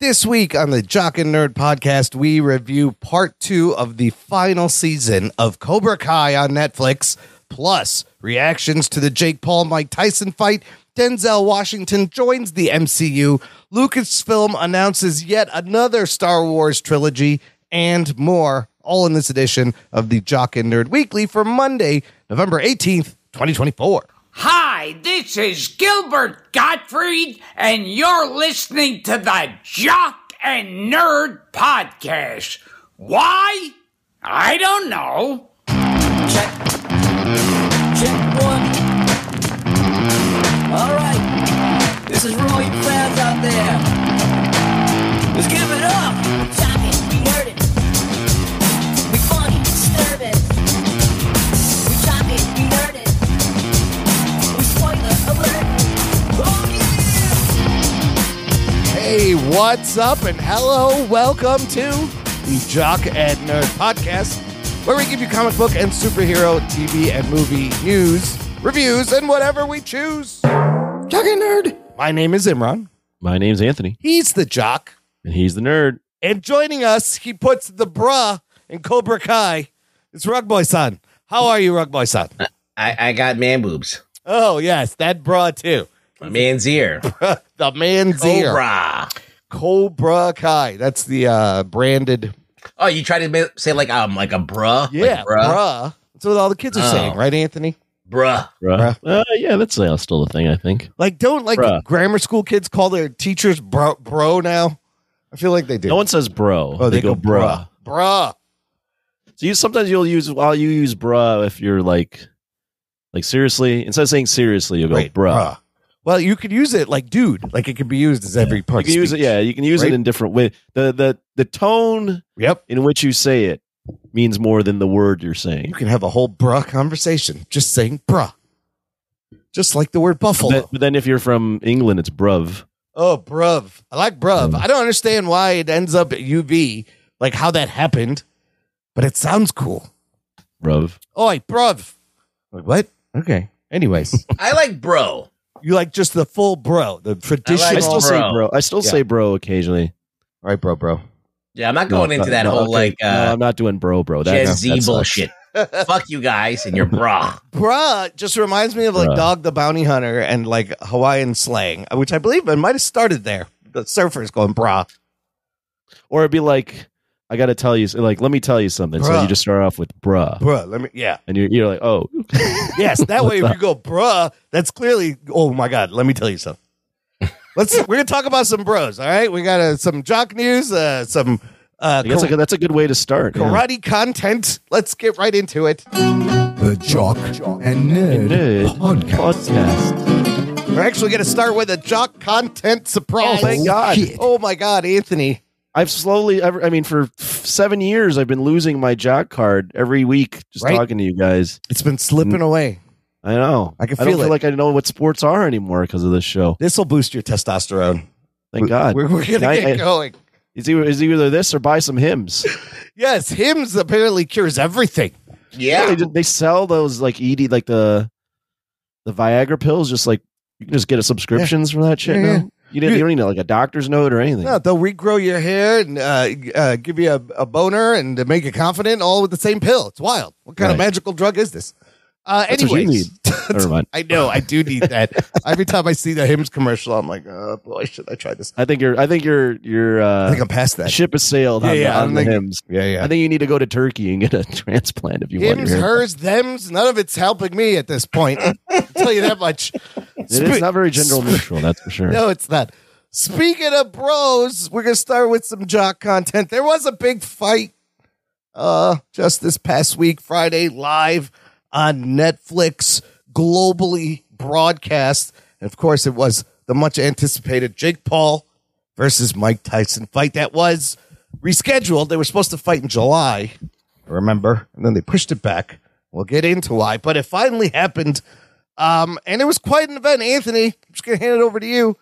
This week on the Jock and Nerd podcast, we review part 2 of the final season of Cobra Kai on Netflix, plus reactions to the Jake Paul-Mike Tyson fight. Denzel Washington joins the MCU. Lucasfilm announces yet another Star Wars trilogy, and more, all in this edition of the Jock and Nerd Weekly for Monday, November 18th, 2024. Hi, this is Gilbert Gottfried, and you're listening to the Jock and Nerd Podcast. Why? I don't know. Check. Check one. All right. This is for all you fans out there. Let's give it up. We jock it, we nerd it. We funny, disturb it. We jock it, we nerd it. We spoiler alert. Oh yeah! Hey, what's up and hello, welcome to the Jock and Nerd podcast, where we give you comic book and superhero TV and movie news, reviews, and whatever we choose. Jock and Nerd. My name is Imran. My name's Anthony. He's the Jock. And he's the nerd. And joining us, he puts the bruh in Cobra Kai. It's Rugboy-san. How are you, Rugboy-san? I got man boobs. Oh, yes, that bruh, too. My man's ear. The man's ear. Cobra. Cobra Kai. That's the branded. Oh, you try to say like a bruh? Yeah, Like bruh. bruh. That's what all the kids are saying, right, Anthony? Bruh. Yeah, that's still a thing, I think. Like, don't Bruh. grammar school kids call their teachers bro now? I feel like they do. No one says bro. Oh, they go bruh. Bruh. So sometimes you'll use bruh if you're like seriously. Instead of saying seriously, you'll go Right, bruh. Well, you could use it like dude. Like it could be used as every part. You can use it. Yeah, you can use Right? it in different ways. The tone Yep. in which you say it means more than the word you're saying. You can have a whole bruh conversation just saying bruh. Just like the word buffalo. But then if you're from England, it's bruv. Oh, bruv. I like bruv. I don't understand why it ends up at UV, like how that happened, but it sounds cool. Bruv. Oi, bruv. Like, what? Okay. Anyways, I like bro. you like just the full bro, the traditional. I still say bro. bro. I still say bro occasionally. All right, bro. Yeah, I'm not going into that whole okay. No, I'm not doing bro. Gen That Z sucks. bullshit. Fuck you guys and your bra. Bruh just reminds me of like Bruh. Dog the Bounty Hunter and like Hawaiian slang, which I believe it might have started there. The surfers going bruh. Or it'd be like, I got to tell you, like, let me tell you something. So Bruh. you just start off with bruh. Bruh, let me, yeah. And you're like, oh. Yes, that way if you go bruh, that's clearly, oh my God, let me tell you something. We're going to talk about some bros, all right? We got some jock news, some I guess that's a good way to start. Yeah. karate content. Let's get right into it. The Jock and Nerd Podcast. We're actually going to start with a jock content surprise. Oh, thank God. Shit. Oh my God, Anthony. I've slowly, for 7 years, I've been losing my jock card every week just Right. talking to you guys. It's been slipping away. I know. I can don't feel feel it. like I know what sports are anymore because of this show. This will boost your testosterone. Thank God. We're going to get going. It's either this or buy some hymns. Yes, Hims apparently cures everything. Yeah. They sell those like ED, like the Viagra pills. Just like you can just get a subscriptions for that shit Yeah, now. yeah. You don't need like a doctor's note or anything. No, they'll regrow your hair and give you a boner and to make you confident, all with the same pill. It's wild. What kind of Right. magical drug is this? That's what you need. Never mind. I know, I do need that. Every time I see the Hims commercial, I'm like, oh boy, should I try this? I think you're I think I'm past that. ship has sailed on I'm the thinking- hymns. Yeah. I think you need to go to Turkey and get a transplant if you want Hims, your hair. hers, thems, none of it's helping me at this point. I'll tell you that much. It's not very gender neutral, that's for sure. No, it's not. Speaking of bros, we're going to start with some jock content. There was a big fight just this past week, Friday, live on Netflix, globally broadcast. And of course, it was the much anticipated Jake Paul versus Mike Tyson fight that was rescheduled. They were supposed to fight in July, remember? And then they pushed it back. We'll get into why, but it finally happened. And it was quite an event. Anthony, I'm just going to hand it over to you.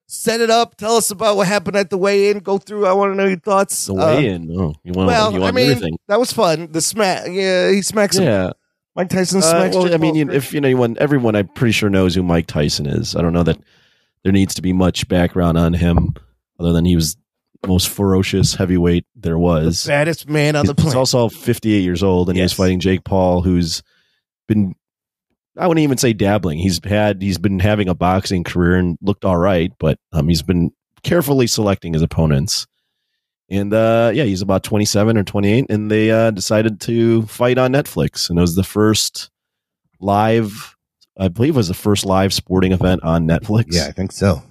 Set it up. Tell us about what happened at the weigh-in. Go through. I want to know your thoughts. The weigh-in. You want everything. that was fun. The smack. Yeah, he smacks him. Yeah. Mike Tyson smacks. Well, Jake I mean, Paul. everyone, I'm pretty sure knows who Mike Tyson is. I don't know that there needs to be much background on him, other than he was most ferocious heavyweight there was. The baddest man on the planet. He's also 58 years old, and he was fighting Jake Paul, who's been, I wouldn't even say dabbling. He's been having a boxing career and looked all right, but he's been carefully selecting his opponents. And he's about 27 or 28, and they decided to fight on Netflix, and it was the first live, I believe it was the first live sporting event on Netflix. Yeah, I think so.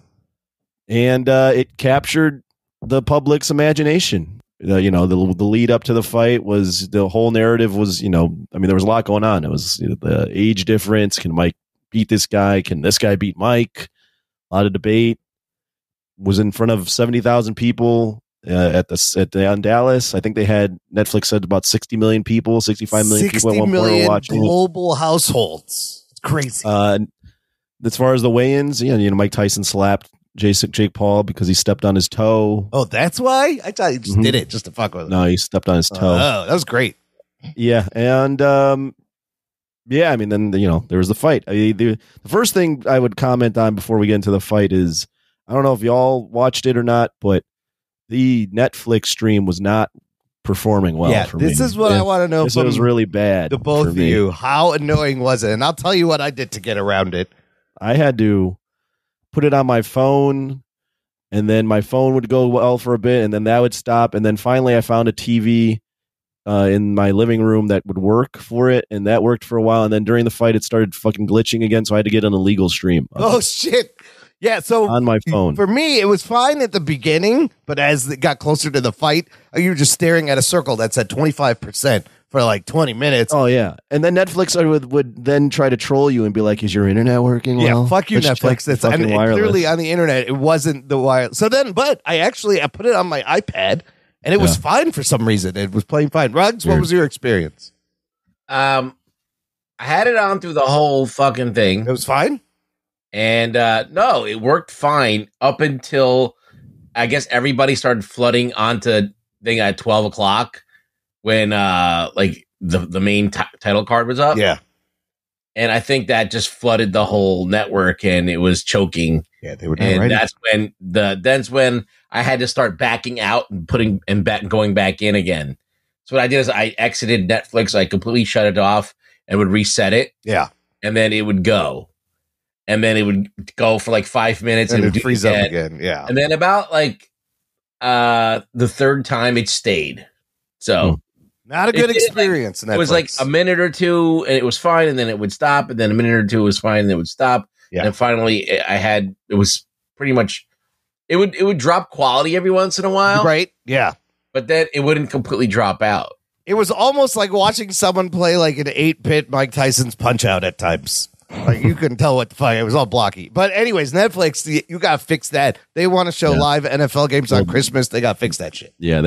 And it captured the public's imagination. The lead up to the fight was, the whole narrative was, there was a lot going on. It was the age difference. Can Mike beat this guy? Can this guy beat Mike? A lot of debate. Was in front of 70,000 people on Dallas. I think they had, Netflix said about 60 million people, 65 million people at one point were watching. Global households. It's crazy. As far as the weigh-ins, Mike Tyson slapped Jake Paul because he stepped on his toe. Oh, that's why? I thought he just did it just to fuck with him. No, he stepped on his toe. Oh, that was great. Yeah, and then there was the fight. The first thing I would comment on before we get into the fight is, I don't know if y'all watched it or not, but the Netflix stream was not performing well for me. This is what I want to know. This was really bad. The both of you. How annoying was it? And I'll tell you what I did to get around it. I had to put it on my phone, and then my phone would go well for a bit, and then that would stop, and then finally I found a TV in my living room that would work for it, and that worked for a while, and then during the fight it started fucking glitching again, so I had to get an illegal stream. Oh shit. Yeah, so on my phone. For me, it was fine at the beginning, but as it got closer to the fight, you were just staring at a circle that's at 25% for like 20 minutes. Oh, yeah. And then Netflix would then try to troll you and be like, is your internet working well? Yeah, fuck you, Netflix. It's clearly on the internet. It wasn't the wireless. So then, but I put it on my iPad, and it was fine for some reason. It was playing fine. Ruggs, what was your experience? I had it on through the whole fucking thing. It was fine? And no, it worked fine up until I guess everybody started flooding onto thing at 12 o'clock when the main title card was up. Yeah. And I think that just flooded the whole network and it was choking. Yeah, they were not and ready. That's when I had to start backing out and going back in again. So what I did is I exited Netflix, I completely shut it off and would reset it. Yeah. And then it would go. And then it would go for like 5 minutes and it would freeze up again. Yeah. And then about the third time it stayed. So not a good experience. It was like a minute or two and it was fine. And then it would stop. And then a minute or two was fine. And it would stop. Yeah. And finally it was pretty much, it would drop quality every once in a while. Right. Yeah. But then it wouldn't completely drop out. It was almost like watching someone play like an 8-bit Mike Tyson's Punch Out at times. Like you couldn't tell what the fight. It was all blocky. But anyways, Netflix, you got to fix that. They want to show live NFL games on Christmas. They got to fix that shit. Yeah,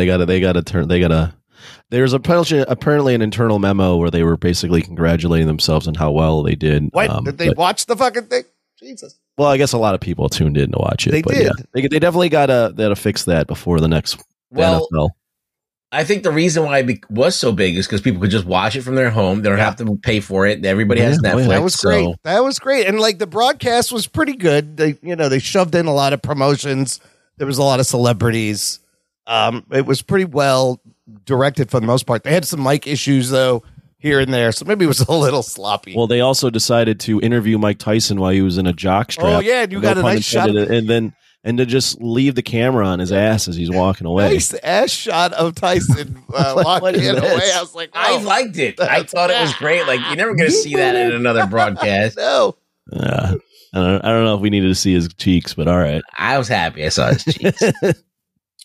there's apparently an internal memo where they were basically congratulating themselves on how well they did. What? Did they watch the fucking thing? Jesus. Well, I guess a lot of people tuned in to watch it. They did. Yeah, they definitely gotta fix that before the next NFL. I think the reason why it was so big is because people could just watch it from their home. They don't have to pay for it. Everybody has Netflix. That was great. That was great. And like the broadcast was pretty good. They shoved in a lot of promotions. There was a lot of celebrities. It was pretty well directed for the most part. They had some mic issues though here and there, so maybe it was a little sloppy. Well, they also decided to interview Mike Tyson while he was in a jock strap. Oh yeah, and you got a nice shot, and to just leave the camera on his ass as he's walking away. Nice ass shot of Tyson walking away. I was like, I liked it. I thought it was great. Like you're never going to see that in another broadcast. No. I don't know if we needed to see his cheeks, but all right. I was happy I saw his cheeks.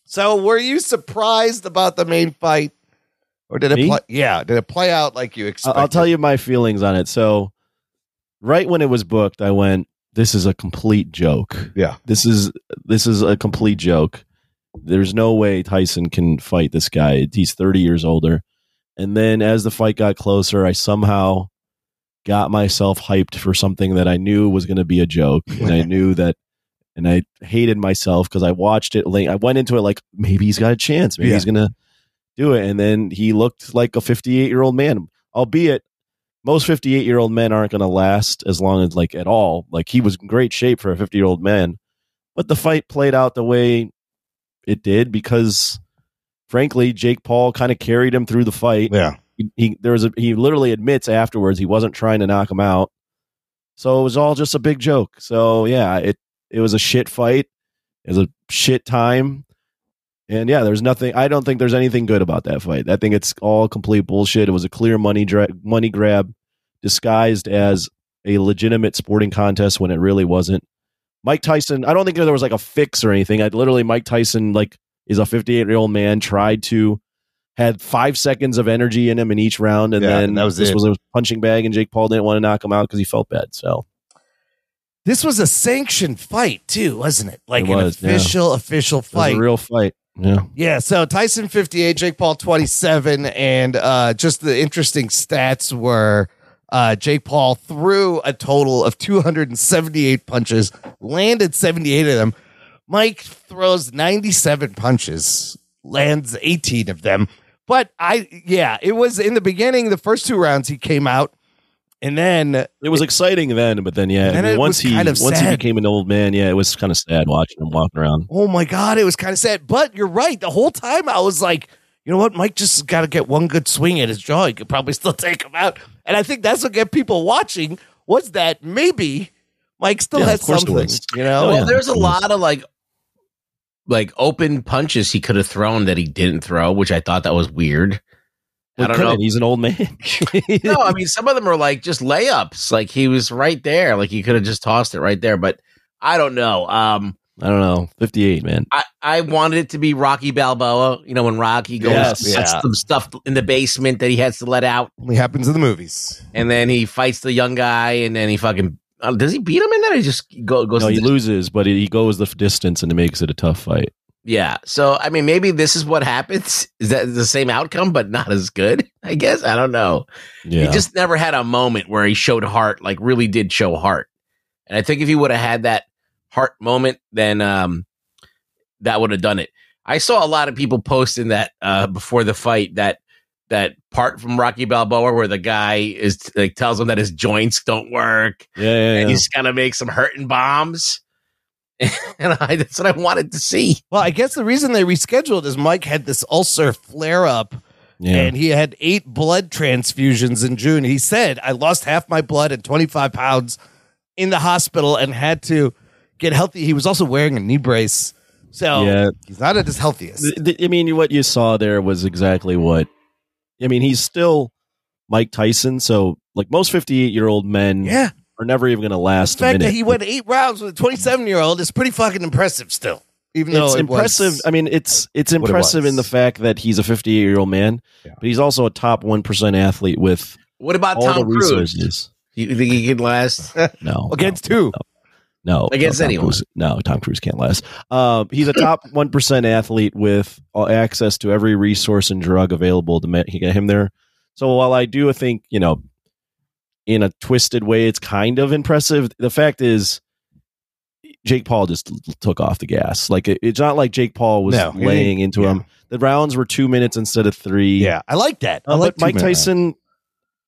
So, were you surprised about the main fight, or did it? Did it play out like you expected? I'll tell you my feelings on it. So, right when it was booked, I went, "This is a complete joke. Yeah, this is a complete joke. There's no way Tyson can fight this guy. He's 30 years older." And then, as the fight got closer, I somehow got myself hyped for something that I knew was going to be a joke, and I knew that. And I hated myself because I watched it. I went into it like, maybe he's got a chance. Maybe he's going to do it. And then he looked like a 58-year-old man, albeit most 58-year-old men aren't going to last as long as at all. Like he was in great shape for a 50-year-old man, but the fight played out the way it did because, frankly, Jake Paul kind of carried him through the fight. Yeah. He literally admits afterwards he wasn't trying to knock him out. So it was all just a big joke. So yeah, it was a shit fight. It was a shit time. And yeah, there's nothing. I don't think there's anything good about that fight. I think it's all complete bullshit. It was a clear money grab disguised as a legitimate sporting contest when it really wasn't. Mike Tyson, I don't think there was like a fix or anything. Mike Tyson is a 58-year-old man, had 5 seconds of energy in him in each round, and then that was this it. was a punching bag, and Jake Paul didn't want to knock him out because he felt bad. So This was a sanctioned fight too, wasn't it? Like It was, an official it was fight. a real fight. Yeah. Yeah, so Tyson 58, Jake Paul 27, and just the interesting stats were Jake Paul threw a total of 278 punches, landed 78 of them. Mike throws 97 punches, lands 18 of them. But it was in the beginning, the first 2 rounds he came out, and then It was exciting then, but then once he became an old man, it was kind of sad watching him walking around. oh my God, it was kind of sad. But you're right. The whole time I was like, you know what? Mike just got to get one good swing at his jaw. He could probably still take him out. And I think that's what get people watching was that maybe Mike still has of course it something. was. You know? Well, there's a lot of like open punches he could have thrown that he didn't throw, which I thought that was weird. I don't know. He's an old man. No, I mean, some of them are like just layups. Like he was right there. Like he could have just tossed it right there. But I don't know. I don't know. 58, man. I wanted it to be Rocky Balboa. You know, when Rocky goes sets some stuff in the basement that he has to let out. Only happens in the movies. And then he fights the young guy, and then he fucking does he beat him in that? Or he just goes. No, he loses, but he goes the distance and it makes it a tough fight. Yeah. So I mean, maybe this is what happens. Is that the same outcome, but not as good? I guess I don't know. Yeah. He just never had a moment where he showed heart, like really did show heart. And I think if he would have had that heart moment, then that would have done it. I saw a lot of people posting that before the fight that part from Rocky Balboa where the guy is like tells him that his joints don't work. And he's gonna make some hurting bombs. And that's what I wanted to see. Well, I guess the reason they rescheduled is Mike had this ulcer flare up. And he had 8 blood transfusions in June. He said, I lost half my blood and 25 pounds in the hospital and had to get healthy. He was also wearing a knee brace. So he's not at his healthiest. I mean, what you saw there was exactly what. I mean, he's still Mike Tyson. So, like most 58-year-old men are never even going to last The a fact minute. that he went 8 rounds with a 27-year-old is pretty fucking impressive still. Even though It's it impressive. was I mean, it's impressive in the fact that he's a 58-year-old man, but he's also a top 1% athlete with What about all Tom the Cruise? resources. You think he could last? No. against who? No. Against Tom anyone. Cruise, no, Tom Cruise can't last. He's a top 1% athlete with access to every resource and drug available to get him there. So while I do think, in a twisted way, it's kind of impressive, the fact is Jake Paul just took off the gas. Like it's not like Jake Paul was laying into him. The rounds were 2 minutes instead of 3. Yeah, I like that. I like but Mike Tyson,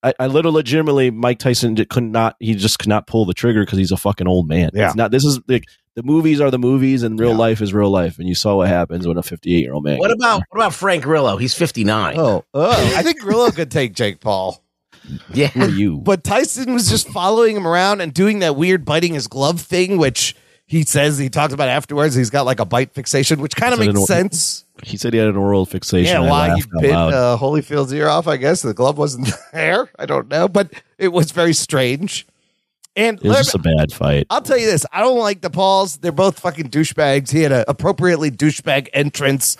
I legitimately, Mike Tyson just could not pull the trigger because he's a fucking old man. Yeah. It's not, this is like, the movies are the movies and real life is real life. And you saw what happens when a 58-year-old man. What about Frank Grillo? He's 59. Oh, I think Grillo could take Jake Paul. Yeah. Who are you? But Tyson was just following him around and doing that weird biting his glove thing, which he says he talked about afterwards. He's got like a bite fixation, which kind of makes sense. He said he had an oral fixation. Yeah, I why he laughed out bit loud. Holyfield's ear off, I guess. The glove wasn't there. I don't know, but it was very strange. And It was just a bad fight. I'll tell you this. I don't like the Pauls. They're both fucking douchebags. He had an appropriately douchebag entrance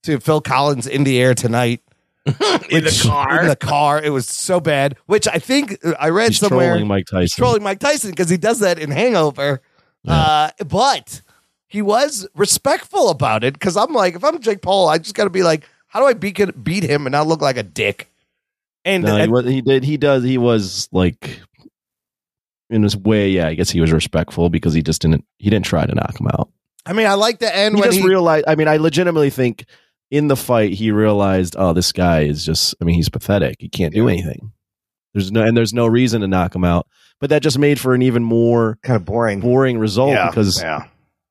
to Phil Collins' In the Air Tonight. In the car. It was so bad, which I think I read He's somewhere. trolling Mike Tyson. He's trolling Mike Tyson because he does that in Hangover. But he was respectful about it because I'm like, if I'm Jake Paul, I just got to be like, how do I beat him and not look like a dick? And, No, he was like, in this way, I guess he was respectful because he didn't try to knock him out. I mean, I like the end He when just realized, I mean, I legitimately think in the fight, he realized, oh, this guy is just, I mean, he's pathetic. He can't do anything. There's no reason to knock him out. But that just made for an even more kind of boring result because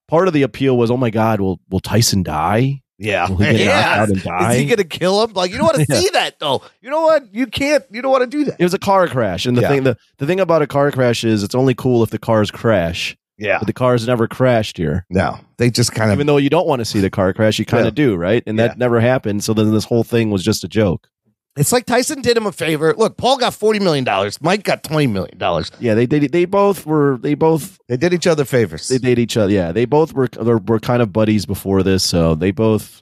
part of the appeal was, oh my God, will Tyson die? Yeah. Will he get knocked out and die? Is he going to kill him? Like, you don't want to see that, though. You know what? You don't want to do that. It was a car crash. And the thing about a car crash is it's only cool if the cars crash. Yeah. But the cars never crashed here. No. They just kind of. Even though you don't want to see the car crash, you kind of do, right? And that never happened. So then this whole thing was just a joke. It's like Tyson did him a favor. Look, Paul got $40 million. Mike got $20 million. Yeah, they did each other favors. They did each other. Yeah, they both were kind of buddies before this, so they both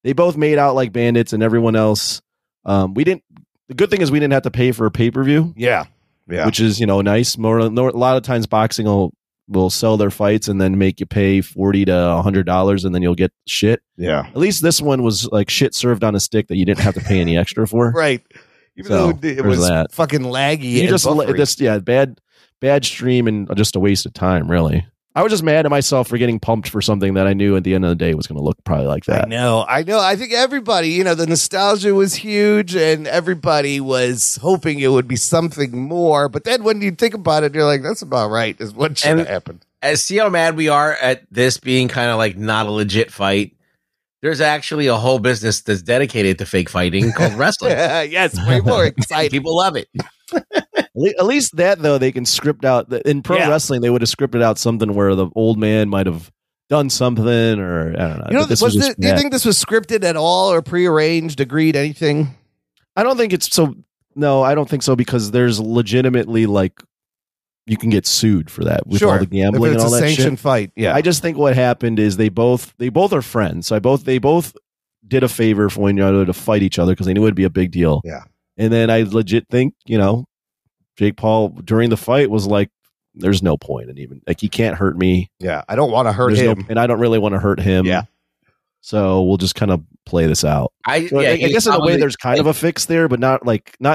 made out like bandits, and everyone else. We didn't. The good thing is we didn't have to pay for a pay-per-view. Yeah, which is nice. A lot of times boxing will sell their fights and then make you pay $40 to $100, and then you'll get shit. Yeah. At least this one was like shit served on a stick that you didn't have to pay any extra for. Right. Even though it was fucking laggy. You just bad stream and just a waste of time, really. I was just mad at myself for getting pumped for something that I knew at the end of the day was going to look probably like that. I know. I think everybody, the nostalgia was huge and everybody was hoping it would be something more. But then when you think about it, you're like, that's about right, is what should have happened. See how mad we are at this being kind of like not a legit fight? There's actually a whole business that's dedicated to fake fighting called wrestling. Yes, way more exciting. People love it. At least that, though, they can script out. In pro wrestling, they would have scripted out something where the old man might have done something, or I don't know. Do you think this was scripted at all, or prearranged, agreed, anything? I don't think it's so. No, I don't think so, because there's legitimately you can get sued for that with all the gambling and all that shit. It's a sanctioned fight. Yeah, I just think what happened is they both are friends. So they both did a favor for one another to fight each other because they knew it'd be a big deal. Yeah, and then I legit think Jake Paul during the fight was like, there's no point in even he can't hurt me. Yeah, I don't want to hurt him, and I don't really want to hurt him. Yeah, so we'll just kind of play this out. I guess in a way there's kind of a fix there, but not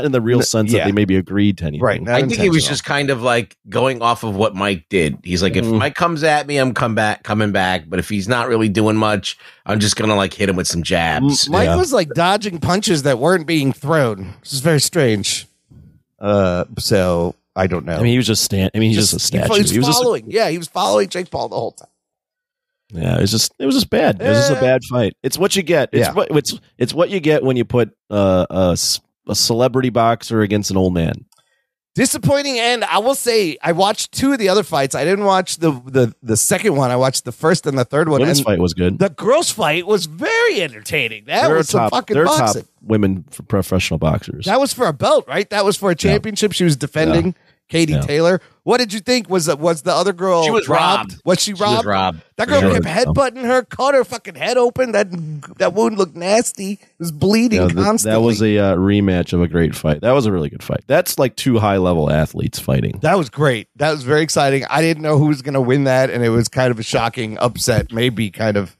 in the real sense that they maybe agreed to anything. Right. I think he was just kind of like going off of what Mike did. He's like, if Mike comes at me, I'm coming back. But if he's not really doing much, I'm just gonna hit him with some jabs. Mike was dodging punches that weren't being thrown. This is very strange. So I don't know. I mean, he was just he's just a statue. He was following. He was following Jake Paul the whole time. Yeah, it was just bad. It was just a bad fight. It's what you get. It's what you get when you put a celebrity boxer against an old man. Disappointing end. I will say I watched two of the other fights. I didn't watch the second one. I watched the first and the third one. Women's fight was good. The girls' fight was very entertaining. That was some fucking boxing. Top women for professional boxers. That was for a belt, right? That was for a championship. She was defending. Katie Taylor. What did you think? Was the other girl? She was robbed. Was she robbed? Was robbed. That girl kept headbutting her, cut her fucking head open. That wound looked nasty. It was bleeding constantly. That was a rematch of a great fight. That was a really good fight. That's like two high level athletes fighting. That was great. That was very exciting. I didn't know who was going to win that, and it was kind of a shocking upset. Maybe kind of.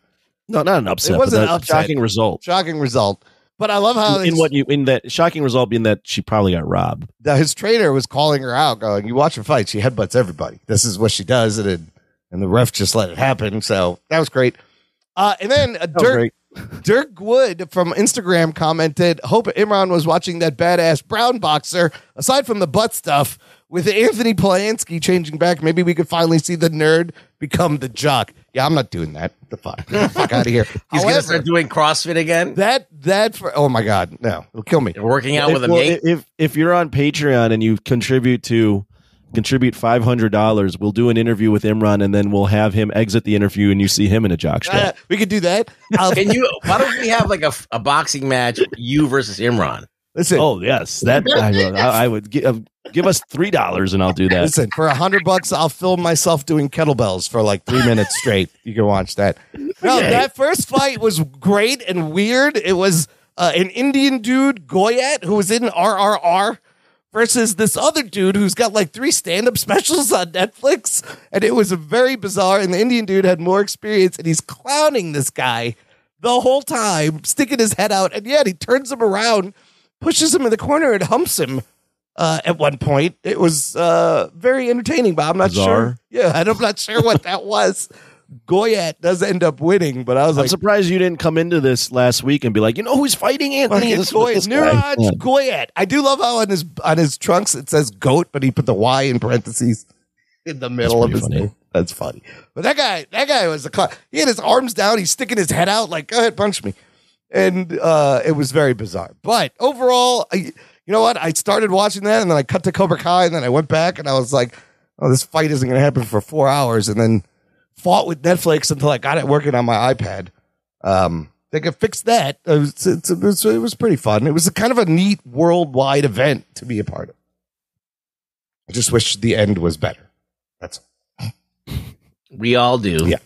No, not an upset. It wasn't an upset. Shocking result. Shocking result. But I love how in that shocking result being that she probably got robbed. His trainer was calling her out, going, "You watch her fight. She headbutts everybody. This is what she does," and the ref just let it happen. So that was great. And then Dirk Wood from Instagram commented, "Hope Imran was watching that badass brown boxer. Aside from the butt stuff, with Anthony Polanski changing back, maybe we could finally see the nerd become the jock." Yeah, I'm not doing that. Get the fuck out of here. He's going to start doing CrossFit again? Oh my God, no. It'll kill me. You're working out with a mate? If you're on Patreon and you contribute $500, we'll do an interview with Imran, and then we'll have him exit the interview and you see him in a jock strap. We could do that. Why don't we have a boxing match, you versus Imran? Listen. Oh yes, that I would give us $3 and I'll do that. Listen, for $100, I'll film myself doing kettlebells for 3 minutes straight. You can watch that. No, that first fight was great and weird. It was an Indian dude, Goyat, who was in RRR, versus this other dude who's got 3 stand-up specials on Netflix, and it was very bizarre. And the Indian dude had more experience, and he's clowning this guy the whole time, sticking his head out, and yet he turns him around, pushes him in the corner, and humps him at one point. It was very entertaining, but I'm not sure. Yeah, I'm not sure what that was. Goyat does end up winning, but I'm surprised you didn't come into this last week and be like, who's fighting Anthony? Niraj Goyat. I do love how on his trunks it says goat, but he put the Y in parentheses in the middle of his name. That's funny. But that guy was he had his arms down. He's sticking his head out like, go ahead, punch me. And it was very bizarre. But overall, you know what? I started watching that and then I cut to Cobra Kai and then I went back and I was like, oh, this fight isn't going to happen for 4 hours. And then fought with Netflix until I got it working on my iPad. They could fix that. It was pretty fun. It was a kind of a neat worldwide event to be a part of. I just wish the end was better. That's all. We all do. Yeah.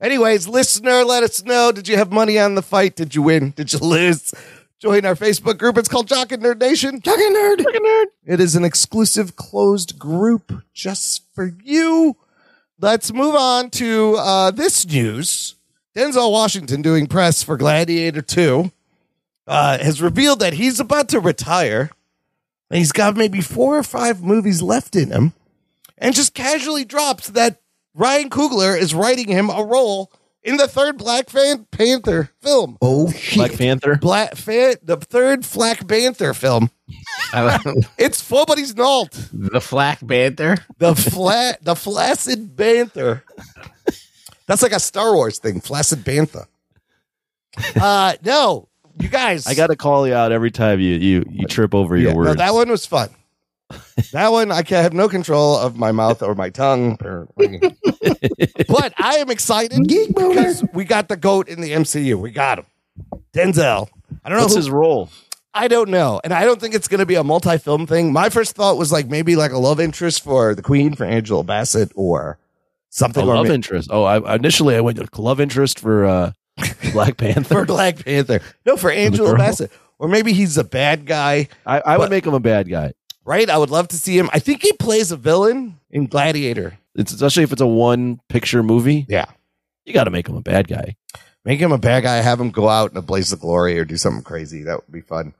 Anyways, listener, let us know. Did you have money on the fight? Did you win? Did you lose? Join our Facebook group. It's called Jock and Nerd Nation. Jock and Nerd. Jock and Nerd. It is an exclusive closed group just for you. Let's move on to this news. Denzel Washington, doing press for Gladiator 2, has revealed that he's about to retire. And he's got maybe 4 or 5 movies left in him. And just casually drops that Ryan Coogler is writing him a role in the third Black Panther film. Oh, shit. Black Panther? The third Black Panther film. It's Fobody's Nalt. The Black Panther? The Flaccid Panther. That's like a Star Wars thing, Flaccid Panther. No, you guys. I got to call you out every time you trip over your words. No, that one was fun. That one, I have no control of my mouth or my tongue. But I am excited because we got the GOAT in the MCU. We got him. Denzel. I don't know what's his role. I don't know. And I don't think it's going to be a multi-film thing. My first thought was like maybe like a love interest for the Queen, for Angela Bassett, or something. A love interest. Oh, initially I went to love interest for Black Panther. For Black Panther. No, for Angela Bassett. Or maybe he's a bad guy. I would make him a bad guy. Right? I would love to see him. I think he plays a villain in Gladiator. It's especially if it's a one-picture movie. Yeah. You got to make him a bad guy. Make him a bad guy. Have him go out in a blaze of glory or do something crazy. That would be fun.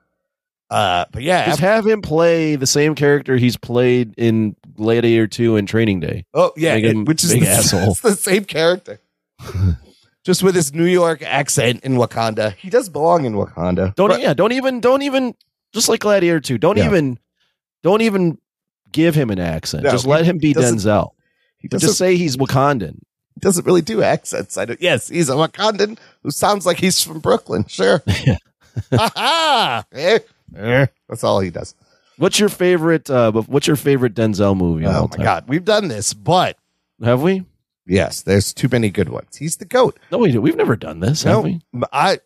But yeah. Just have him play the same character he's played in Gladiator 2 and Training Day. Oh, yeah. Which is asshole. It's the same character. Just with his New York accent in Wakanda. He does belong in Wakanda. Don't even just like Gladiator 2. Don't even give him an accent. No, just let him be Denzel. Just say he's Wakandan. He doesn't really do accents. Yes, he's a Wakandan who sounds like he's from Brooklyn. Sure. That's all he does. What's your favorite Denzel movie? Oh my God, we've done this, but have we? Yes, there's too many good ones. He's the GOAT. No, we've never done this, have we? I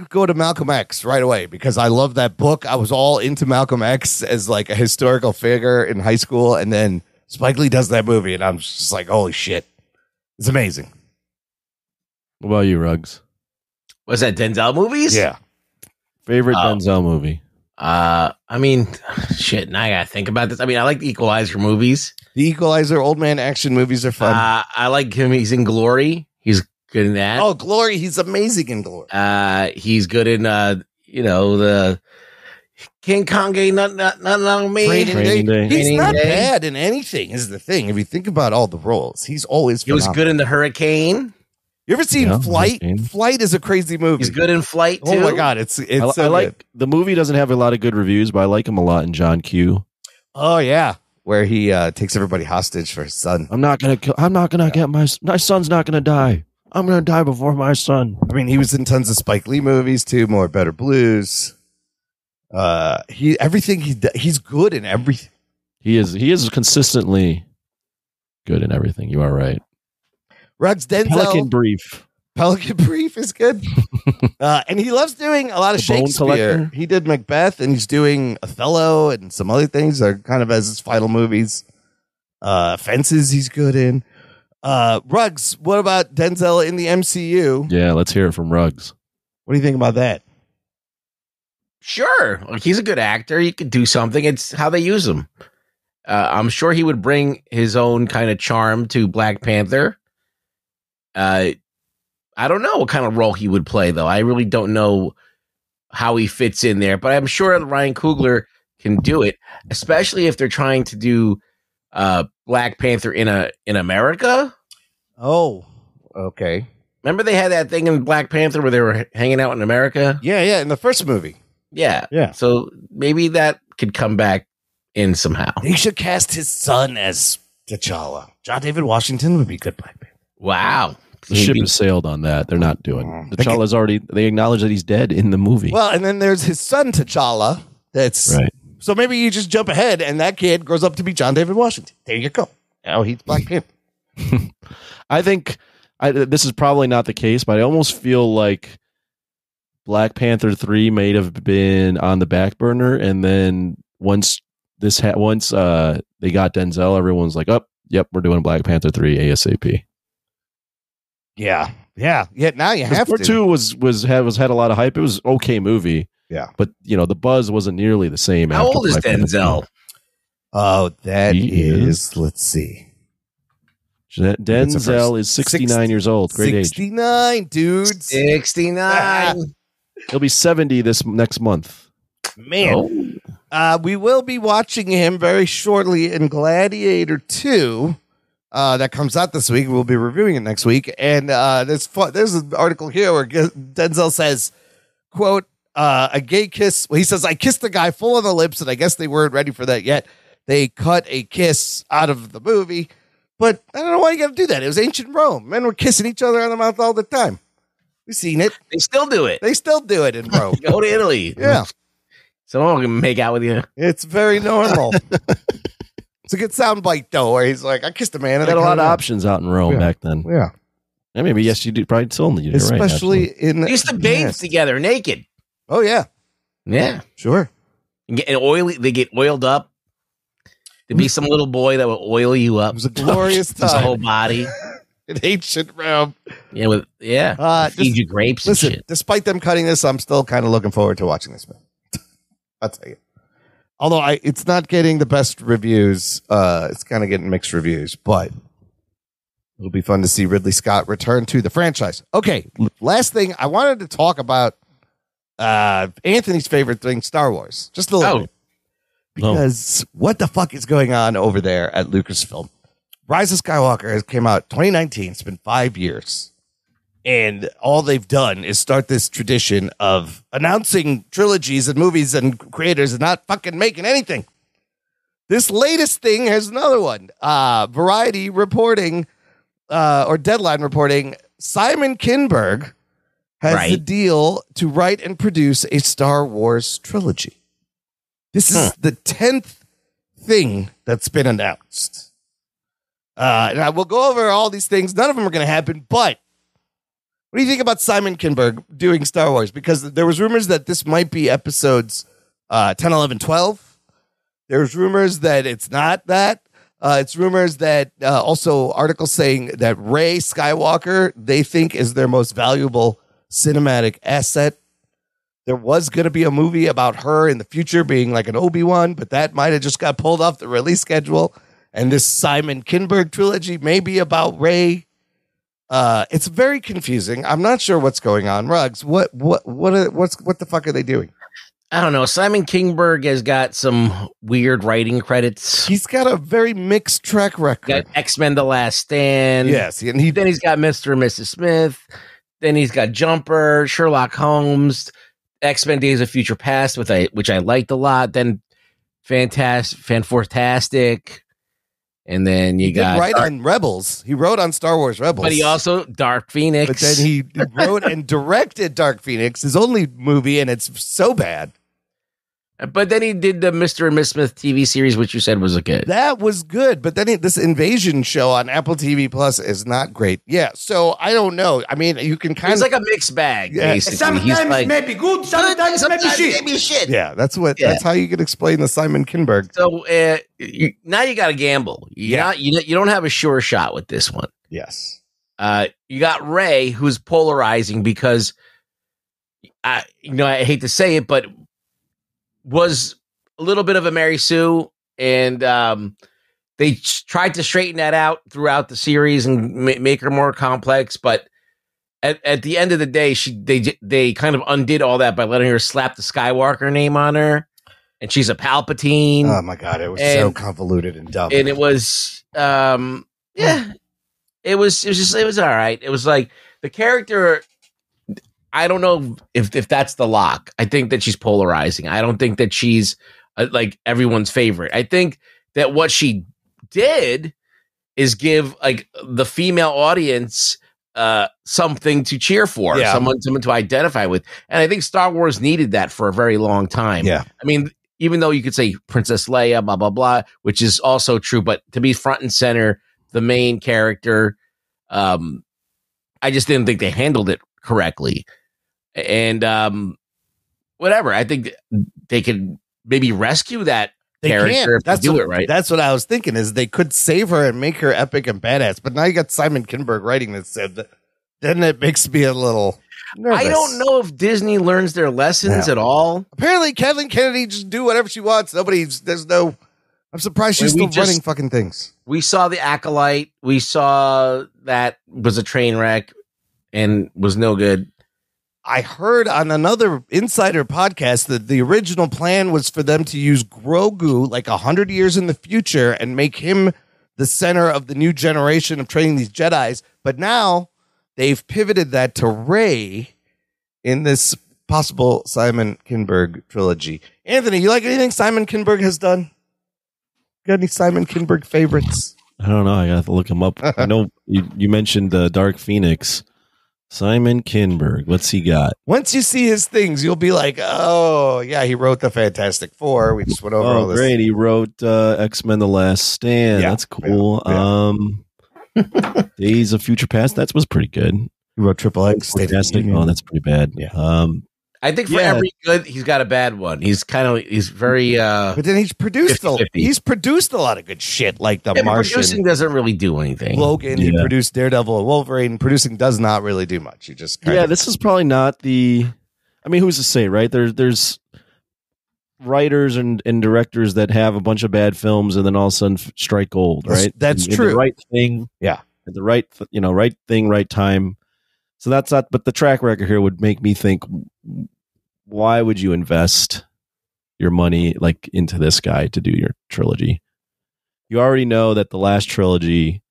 go to Malcolm X right away because I love that book. I was all into Malcolm X as like a historical figure in high school, and then Spike Lee does that movie, and I'm just like, holy shit, it's amazing. What about you, Ruggs? Was that Denzel movies? Yeah. Favorite Denzel movie? I mean, shit. Now I gotta think about this. I mean, I like the Equalizer movies. The Equalizer, old man action movies are fun. I like him. He's in Glory. He's good in that. Oh, Glory! He's amazing in Glory. He's good in the King Kong. Ain't nothing on me. Training Day. He's not bad in anything. Is the thing. If you think about all the roles, he's always. He was good in the Hurricane. You ever seen Flight? Flight is a crazy movie. He's good in Flight too. Oh my God, it's I like the movie. Doesn't have a lot of good reviews, but I like him a lot in John Q. Oh yeah, where he takes everybody hostage for his son. I'm not gonna get my son's not gonna die. I'm gonna die before my son. I mean, he was in tons of Spike Lee movies too. More Better Blues. He's good in everything. He is consistently good in everything. You are right. Ruggs, Denzel. Pelican Brief is good. And he loves doing a lot of Shakespeare. He did Macbeth, and he's doing Othello and some other things that are kind of as his final movies. Fences he's good in. Ruggs, what about Denzel in the MCU? Yeah, let's hear it from Ruggs. What do you think about that? Sure. Like, he's a good actor. He could do something. It's how they use him. I'm sure he would bring his own kind of charm to Black Panther. I don't know what kind of role he would play, though. I really don't know how he fits in there, but I'm sure Ryan Coogler can do it, especially if they're trying to do Black Panther in America. Oh, okay. Remember they had that thing in Black Panther where they were hanging out in America? Yeah, in the first movie. Yeah. Yeah. So maybe that could come back in somehow. He should cast his son as T'Challa. John David Washington would be good Black Panther. Wow. The ship has sailed on that. They're not doing. T'Challa's already. They acknowledge that he's dead in the movie. Well, and then there's his son T'Challa. That's right. So maybe you just jump ahead, and that kid grows up to be John David Washington. There you go. Now he's Black Panther. I think this is probably not the case, but I almost feel like Black Panther 3 may have been on the back burner, and then once they got Denzel, everyone's like, "Oh, yep, we're doing Black Panther 3 ASAP." Yeah. Now you have Part to. 2 had a lot of hype. It was an okay movie. Yeah, but the buzz wasn't nearly the same. How old is Denzel? Oh, that is. Let's see. Denzel is 69 years old. Great 69, dude. 69. He'll be 70 this next month. Man. We will be watching him very shortly in Gladiator 2. That comes out this week. We'll be reviewing it next week. And there's an article here where Denzel says, quote, a gay kiss. Well, he says, I kissed a guy full on the lips, and I guess they weren't ready for that yet. They cut a kiss out of the movie. But I don't know why you got to do that. It was ancient Rome. Men were kissing each other on the mouth all the time. We've seen it. They still do it. They still do it in Rome. Go to Italy. Yeah. Someone can make out with you. It's very normal. It's a good soundbite, though, where he's like, I kissed a man. They had a lot of options out in Rome back then. Yeah. And maybe, yes, you do. Probably still need it. Especially in. They used to bathe together naked. Oh, yeah. Yeah. Sure. They get oiled up. There'd be some little boy that would oil you up. It was a glorious time. His whole body. In ancient Rome. Yeah, feed you grapes listen, and shit. Despite them cutting this, I'm still kind of looking forward to watching this movie. I'll tell you. Although it's not getting the best reviews. It's kind of getting mixed reviews, but it'll be fun to see Ridley Scott return to the franchise. Okay, last thing, I wanted to talk about Anthony's favorite thing, Star Wars. Just a little bit. Because what the fuck is going on over there at Lucasfilm? Rise of Skywalker came out 2019. It's been 5 years. And all they've done is start this tradition of announcing trilogies and movies and creators and not fucking making anything. This latest thing has another one. Variety reporting, or Deadline reporting, Simon Kinberg has the deal to write and produce a Star Wars trilogy. This is the 10th thing that's been announced. Now we'll go over all these things. None of them are going to happen, but what do you think about Simon Kinberg doing Star Wars? Because there was rumors that this might be episodes 10, 11, 12. There's rumors that it's not that. It's rumors that also articles saying that Rey Skywalker, they think, is their most valuable cinematic asset. There was going to be a movie about her in the future being like an Obi-Wan, but that might have just got pulled off the release schedule. And this Simon Kinberg trilogy may be about Rey. It's very confusing. I'm not sure what's going on. Ruggs, what the fuck are they doing? I don't know. Simon Kinberg has got some weird writing credits. He's got a very mixed track record. Got X-Men: The Last Stand. Yes, and then he's got Mr. and Mrs. Smith. Then he's got Jumper, Sherlock Holmes, X-Men: Days of Future Past, which I liked a lot. Then Fantastic. And then you got right on Rebels. He wrote on Star Wars Rebels, but he also Dark Phoenix. But then he wrote and directed Dark Phoenix, his only movie, and it's so bad. But then he did the Mr. and Miss Smith TV series, which you said was good. That was good, but then this Invasion show on Apple TV Plus is not great. Yeah, so I don't know. I mean, you can kind of... It's like a mixed bag, basically. Sometimes maybe good, sometimes maybe shit. Yeah, that's how you could explain the Simon Kinberg. So now you got to gamble. You don't have a sure shot with this one. Yes. You got Rey, who's polarizing because, I hate to say it, but was a little bit of a Mary Sue, and they tried to straighten that out throughout the series and make her more complex. But at the end of the day, they kind of undid all that by letting her slap the Skywalker name on her, and she's a Palpatine. Oh my god, it was so convoluted and dumb. And it was, it was all right. It was like the character. I don't know if that's the lock. I think that she's polarizing. I don't think that she's like everyone's favorite. I think that what she did is give like the female audience something to cheer for, someone to identify with. And I think Star Wars needed that for a very long time. Yeah. I mean, even though you could say Princess Leia, blah, blah, blah, which is also true, but to be front and center, the main character, I just didn't think they handled it correctly. And whatever, I think they could maybe rescue that character if they do it right. That's what I was thinking, is they could save her and make her epic and badass. But now you got Simon Kinberg writing this, then it makes me a little nervous. I don't know if Disney learns their lessons at all. Apparently, Kathleen Kennedy just do whatever she wants. I'm surprised she's still running fucking things. We saw The Acolyte. We saw that was a train wreck and was no good. I heard on another insider podcast that the original plan was for them to use Grogu like 100 years in the future and make him the center of the new generation of training these Jedis. But now they've pivoted that to Rey in this possible Simon Kinberg trilogy. Anthony, you like anything Simon Kinberg has done? Got any Simon Kinberg favorites? I don't know. I got to look him up. I know you mentioned Dark Phoenix. Simon Kinberg. What's he got? Once you see his things, you'll be like, oh, yeah, he wrote the Fantastic Four. We just went over all this. Great. He wrote X-Men The Last Stand. Yeah, that's cool. yeah. Days of Future Past. That was pretty good. He wrote Triple X. Fantastic. Oh, that's pretty bad. Yeah. I think for every good, he's got a bad one. He's very. But then he's produced 50-50. He's produced a lot of good shit, like The Martian. Producing doesn't really do anything. Logan, he produced Daredevil and Wolverine. Producing does not really do much. He just this is probably not the. I mean, who's to say, right? There's writers and directors that have a bunch of bad films and then all of a sudden strike gold, right? That's true. The right thing, yeah. At the right thing, right time. So that's not. But the track record here would make me think, why would you invest your money like into this guy to do your trilogy? You already know that the last trilogy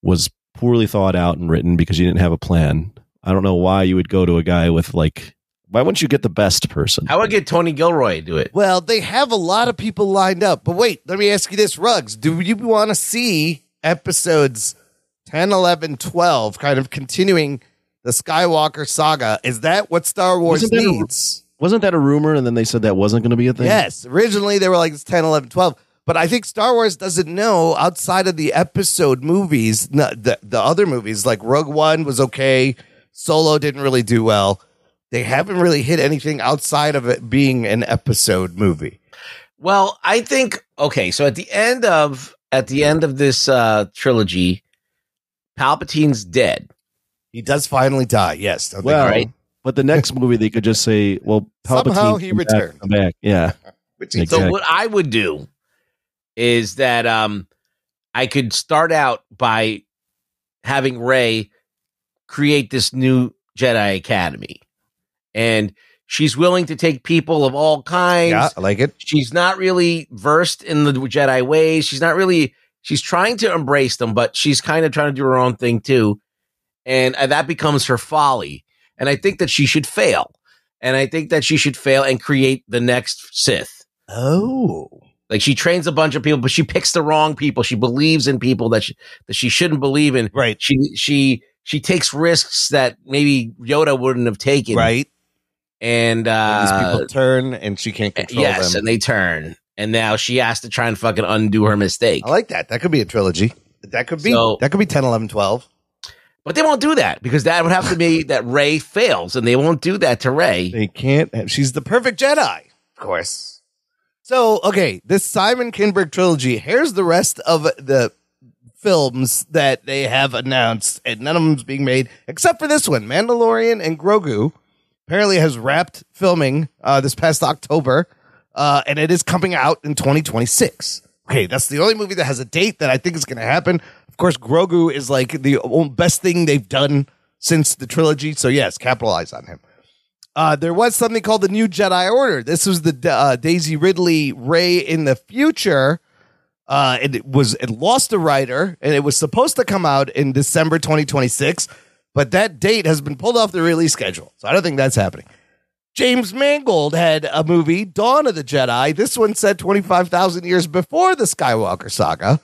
was poorly thought out and written because you didn't have a plan. I don't know why you would go to a guy with like. Why wouldn't you get the best person? I would get Tony Gilroy to do it. Well, they have a lot of people lined up. But wait, let me ask you this, Ruggs. Do you want to see episodes 10, 11, 12 kind of continuing the Skywalker saga? Is that what Star Wars needs? Wasn't that a rumor? And then they said that wasn't going to be a thing? Yes. Originally, they were like, it's 10, 11, 12. But I think Star Wars doesn't know, outside of the episode movies, the other movies, like Rogue One was okay. Solo didn't really do well. They haven't really hit anything outside of it being an episode movie. Well, I think, okay, so at the end of this trilogy, Palpatine's dead. He does finally die, yes. Well, right? But the next movie, they could just say, well, Palpatine somehow he returned. Come back. Yeah. So what I would do is that I could start out by having Rey create this new Jedi Academy. And she's willing to take people of all kinds. Yeah, I like it. She's not really versed in the Jedi ways. She's trying to embrace them, but she's kind of trying to do her own thing too. And that becomes her folly. And I think that she should fail. And I think that she should fail and create the next Sith. Oh. Like she trains a bunch of people, but she picks the wrong people. She believes in people that she shouldn't believe in. Right. She takes risks that maybe Yoda wouldn't have taken. Right. And these people turn and she can't control them. Yes, and they turn. And now she has to try and fucking undo her mistake. I like that. That could be a trilogy. That could be 10, 11, 12. But they won't do that because that would have to be that Rey fails, and they won't do that to Rey. They can't. She's the perfect Jedi, of course. So, okay, this Simon Kinberg trilogy, here's the rest of the films that they have announced, and none of them's being made, except for this one, Mandalorian and Grogu. Apparently has wrapped filming this past October, and it is coming out in 2026. Okay, that's the only movie that has a date that I think is going to happen. Of course, Grogu is like the best thing they've done since the trilogy, so yes, capitalize on him. There was something called the New Jedi Order. This was the Daisy Ridley Rey in the future. It lost a writer, and it was supposed to come out in December 2026. But that date has been pulled off the release schedule. So I don't think that's happening. James Mangold had a movie, Dawn of the Jedi. This one set 25,000 years before the Skywalker saga.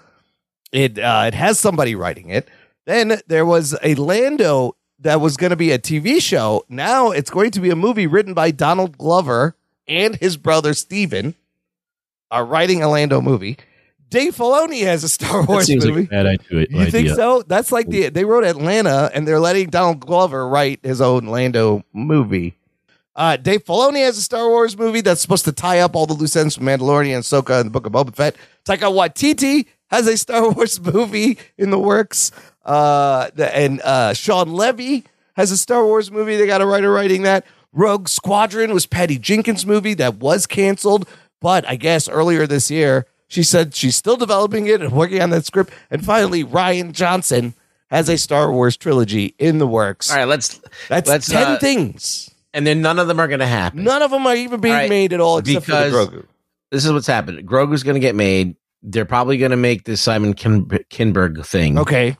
It has somebody writing it. Then there was a Lando that was going to be a TV show. Now it's going to be a movie written by Donald Glover and his brother Steven are writing a Lando movie. Dave Filoni has a Star Wars seems movie. like a bad idea. You think so? That's like they wrote Atlanta and they're letting Donald Glover write his own Lando movie. Dave Filoni has a Star Wars movie that's supposed to tie up all the loose ends from Mandalorian, Ahsoka, and the Book of Boba Fett. Taika Waititi has a Star Wars movie in the works. And Sean Levy has a Star Wars movie. They got a writer writing that. Rogue Squadron was Patty Jenkins' movie that was canceled. But I guess earlier this year, she said she's still developing it and working on that script. And finally, Rian Johnson has a Star Wars trilogy in the works. All right, let's 10 things. And then none of them are going to happen. None of them are even being made at all except because for the Grogu. This is what's happened. Grogu's going to get made. They're probably going to make this Simon Kinberg thing. Okay.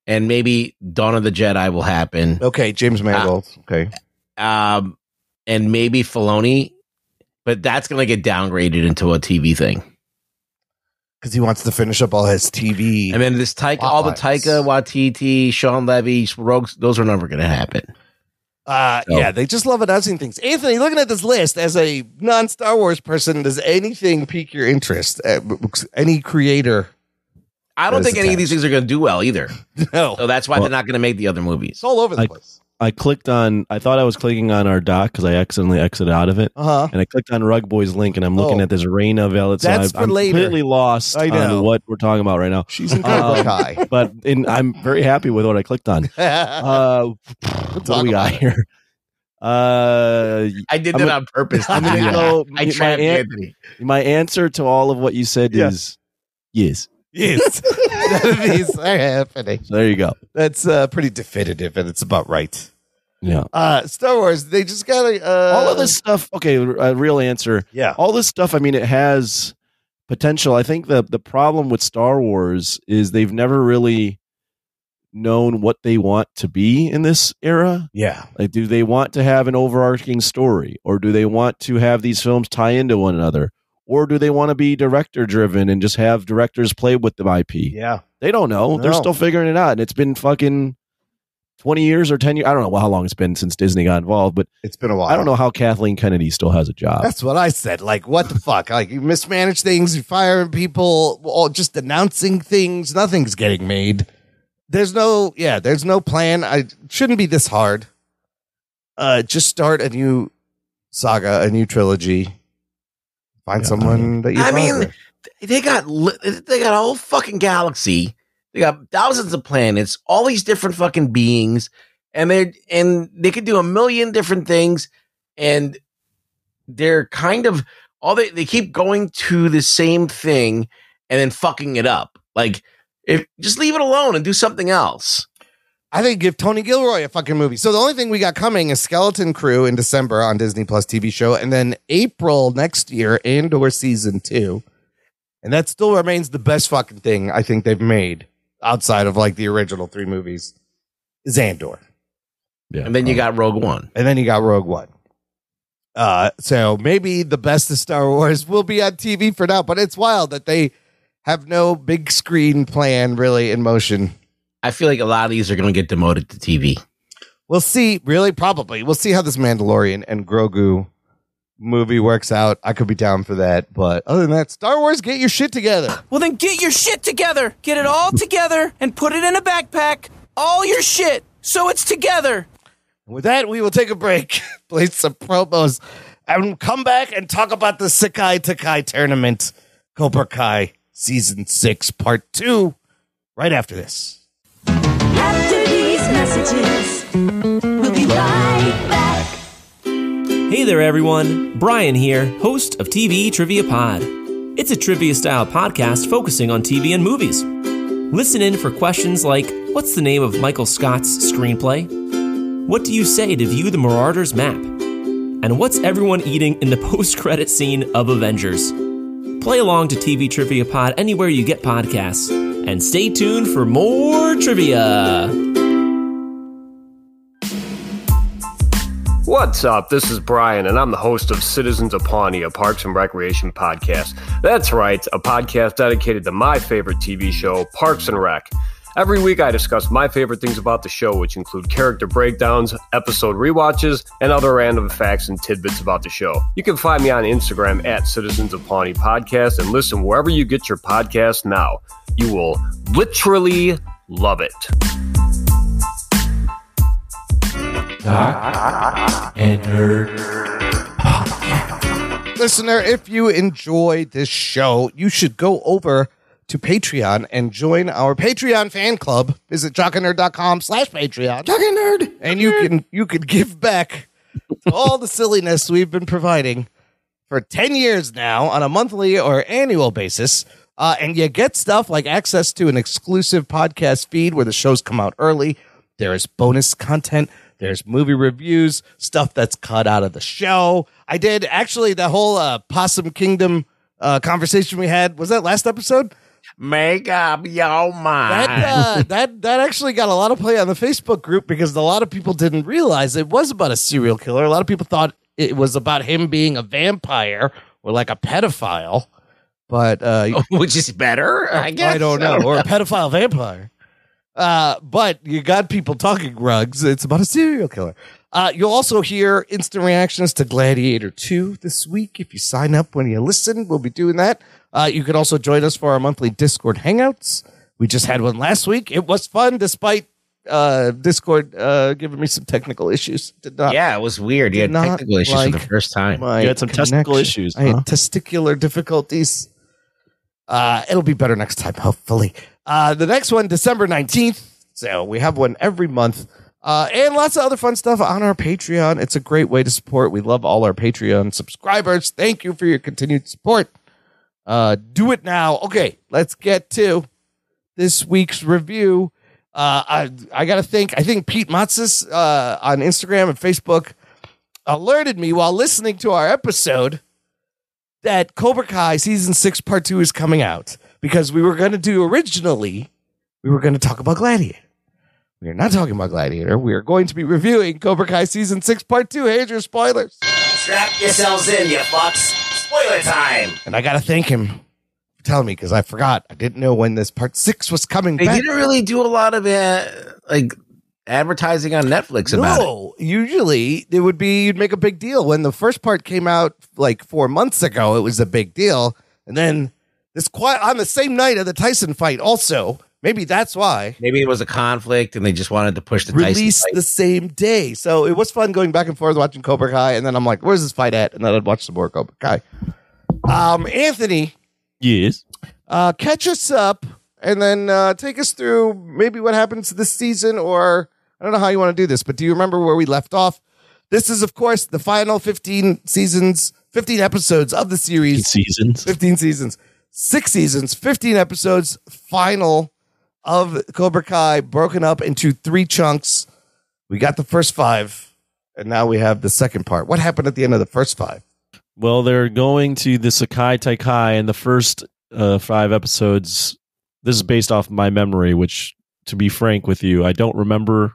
And maybe Dawn of the Jedi will happen. Okay, James Mangold. Okay. And maybe Filoni, but that's going to get downgraded into a TV thing. Because he wants to finish up all his TV. And then this all the Taika Waititi, Sean Levy, Rogues, those are never going to happen. Yeah, they just love announcing things. Anthony, looking at this list as a non-Star Wars person, does anything pique your interest? Any creator? I don't think any of these things are going to do well either. No. So that's why they're not going to make the other movies. It's all over the place. I thought I was clicking on our doc because I accidentally exited out of it. And I clicked on Rug Boy's link and I'm looking at this Reina Velvet. That's for I'm later. completely lost on what we're talking about right now. She's in Cobra Kai. But I'm very happy with what I clicked on. What do we got here? I did that on purpose. I'm going to go. I trapped Anthony. My answer to all of what you said is yes. Yes. None of these are happening. So there you go. That's pretty definitive and it's about right. Yeah. Star Wars, they just got all of this stuff. Okay, a real answer. Yeah. All this stuff, I mean, it has potential. I think the problem with Star Wars is they've never really known what they want to be in this era. Yeah. Like, do they want to have an overarching story, or do they want to have these films tie into one another, or do they want to be director driven and just have directors play with the IP? Yeah. They don't know. No. They're still figuring it out. And it's been fucking 20 years or 10 years. I don't know how long it's been since Disney got involved, but it's been a while. I don't know how Kathleen Kennedy still has a job. That's what I said. Like, what the fuck? Like, you mismanage things, you firing people, all just announcing things. Nothing's getting made. There's no plan. It shouldn't be this hard. Just start a new saga, a new trilogy. Find someone that you. I mean, they got a whole fucking galaxy. They got thousands of planets, all these different fucking beings, and they could do a million different things, and they're kind of they keep going to the same thing and then fucking it up. Like, just leave it alone and do something else. I think give Tony Gilroy a fucking movie. So the only thing we got coming is Skeleton Crew in December on Disney Plus TV show, and then April next year, Andor season 2, and that still remains the best fucking thing I think they've made outside of like the original 3 movies. Is Andor. Yeah, and then you got Rogue One, So maybe the best of Star Wars will be on TV for now, but it's wild that they have no big screen plan really in motion. I feel like a lot of these are going to get demoted to TV. We'll see. Really, probably. We'll see how this Mandalorian and Grogu movie works out. I could be down for that. But other than that, Star Wars, get your shit together. Well, then get your shit together. Get it all together and put it in a backpack. All your shit. So it's together. With that, we will take a break, play some promos, and come back and talk about the Sekai Takai tournament, Cobra Kai Season 6, Part 2, right after this. After these messages, we'll be right back. Hey there, everyone. Brian here, host of TV Trivia Pod. It's a trivia-style podcast focusing on TV and movies. Listen in for questions like, what's the name of Michael Scott's screenplay? What do you say to view the Marauders map? And what's everyone eating in the post-credit scene of Avengers? Play along to TV Trivia Pod anywhere you get podcasts. And stay tuned for more trivia. What's up? This is Brian, and I'm the host of Citizens of Pawnee, a Parks and Recreation podcast. That's right, a podcast dedicated to my favorite TV show, Parks and Rec. Every week I discuss my favorite things about the show, which include character breakdowns, episode rewatches, and other random facts and tidbits about the show. You can find me on Instagram at Citizens of Pawnee Podcast and listen wherever you get your podcast now. You will literally love it. Jock and Nerd. Listener, if you enjoy this show, you should go over to Patreon and join our Patreon fan club. Visit jockandnerd.com/Patreon. Jock and Nerd. And you can give back to all the silliness we've been providing for 10 years now on a monthly or annual basis. And you get stuff like access to an exclusive podcast feed where the shows come out early. There is bonus content. There's movie reviews, stuff that's cut out of the show. I did actually the whole Possum Kingdom conversation we had. Was that last episode? Make up your mind. That actually got a lot of play on the Facebook group because a lot of people didn't realize it was about a serial killer. A lot of people thought it was about him being a vampire or like a pedophile. But which is better, I guess. I don't know. Or a pedophile vampire. But you got people talking rugs. It's about a serial killer. You'll also hear instant reactions to Gladiator 2 this week. If you sign up when you listen, we'll be doing that. You can also join us for our monthly Discord hangouts. We just had one last week. It was fun despite Discord giving me some technical issues. Yeah, it was weird. You had technical issues for the first time. You had some technical issues. I had testicular difficulties. It'll be better next time, hopefully. The next one, December 19th. So we have one every month. And lots of other fun stuff on our Patreon. It's a great way to support. We love all our Patreon subscribers. Thank you for your continued support. Do it now. Okay, let's get to this week's review. I got to think. I think Pete Matzis on Instagram and Facebook alerted me while listening to our episode that Cobra Kai Season 6 Part 2 is coming out. Because we were going to do originally, we were going to talk about Gladiator. We are not talking about Gladiator. We are going to be reviewing Cobra Kai Season 6 Part 2. Here's your spoilers. Strap yourselves in, you fucks. Spoiler time. And I got to thank him for telling me because I forgot. I didn't know when this Part 6 was coming back. They didn't really do a lot of advertising on Netflix about it. No, usually it would be, you'd make a big deal. When the first part came out like 4 months ago, it was a big deal. And then this on the same night of the Tyson fight also. Maybe that's why. Maybe it was a conflict and they just wanted to push the release Tyson fight the same day. So it was fun going back and forth watching Cobra Kai. And then I'm like, where's this fight at? And then I'd watch some more Cobra Kai. Anthony. Yes. Catch us up and then take us through maybe what happens this season, or I don't know how you want to do this, but do you remember where we left off? This is, of course, the final 15 episodes of the series. 15 seasons. 6 seasons, 15 episodes, final of Cobra Kai, broken up into 3 chunks. We got the first 5, and now we have the second part. What happened at the end of the first 5? Well, they're going to the Sekai Taikai, and the first 5 episodes, this is based off my memory, which, to be frank with you, I don't remember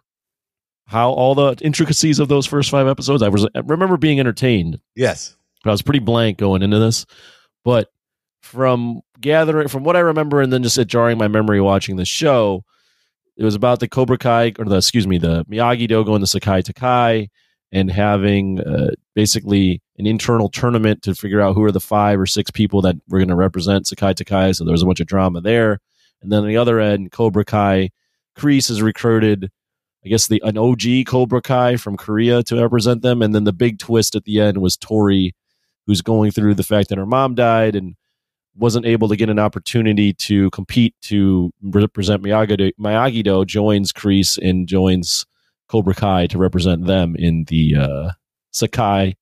how all the intricacies of those first 5 episodes. I remember being entertained. Yes. But I was pretty blank going into this. But from what I remember, and then just it jarring my memory watching the show, it was about the Cobra Kai, or the Miyagi-Do going to Sekai Taikai and having basically an internal tournament to figure out who are the 5 or 6 people that were going to represent Sekai Taikai. So there was a bunch of drama there. And then on the other end, Cobra Kai, Kreese has recruited, I guess, an OG Cobra Kai from Korea to represent them. And then the big twist at the end was Tori, who's going through the fact that her mom died and wasn't able to get an opportunity to compete to represent Miyagi-Do, joins Kreese and joins Cobra Kai to represent them in the Sekai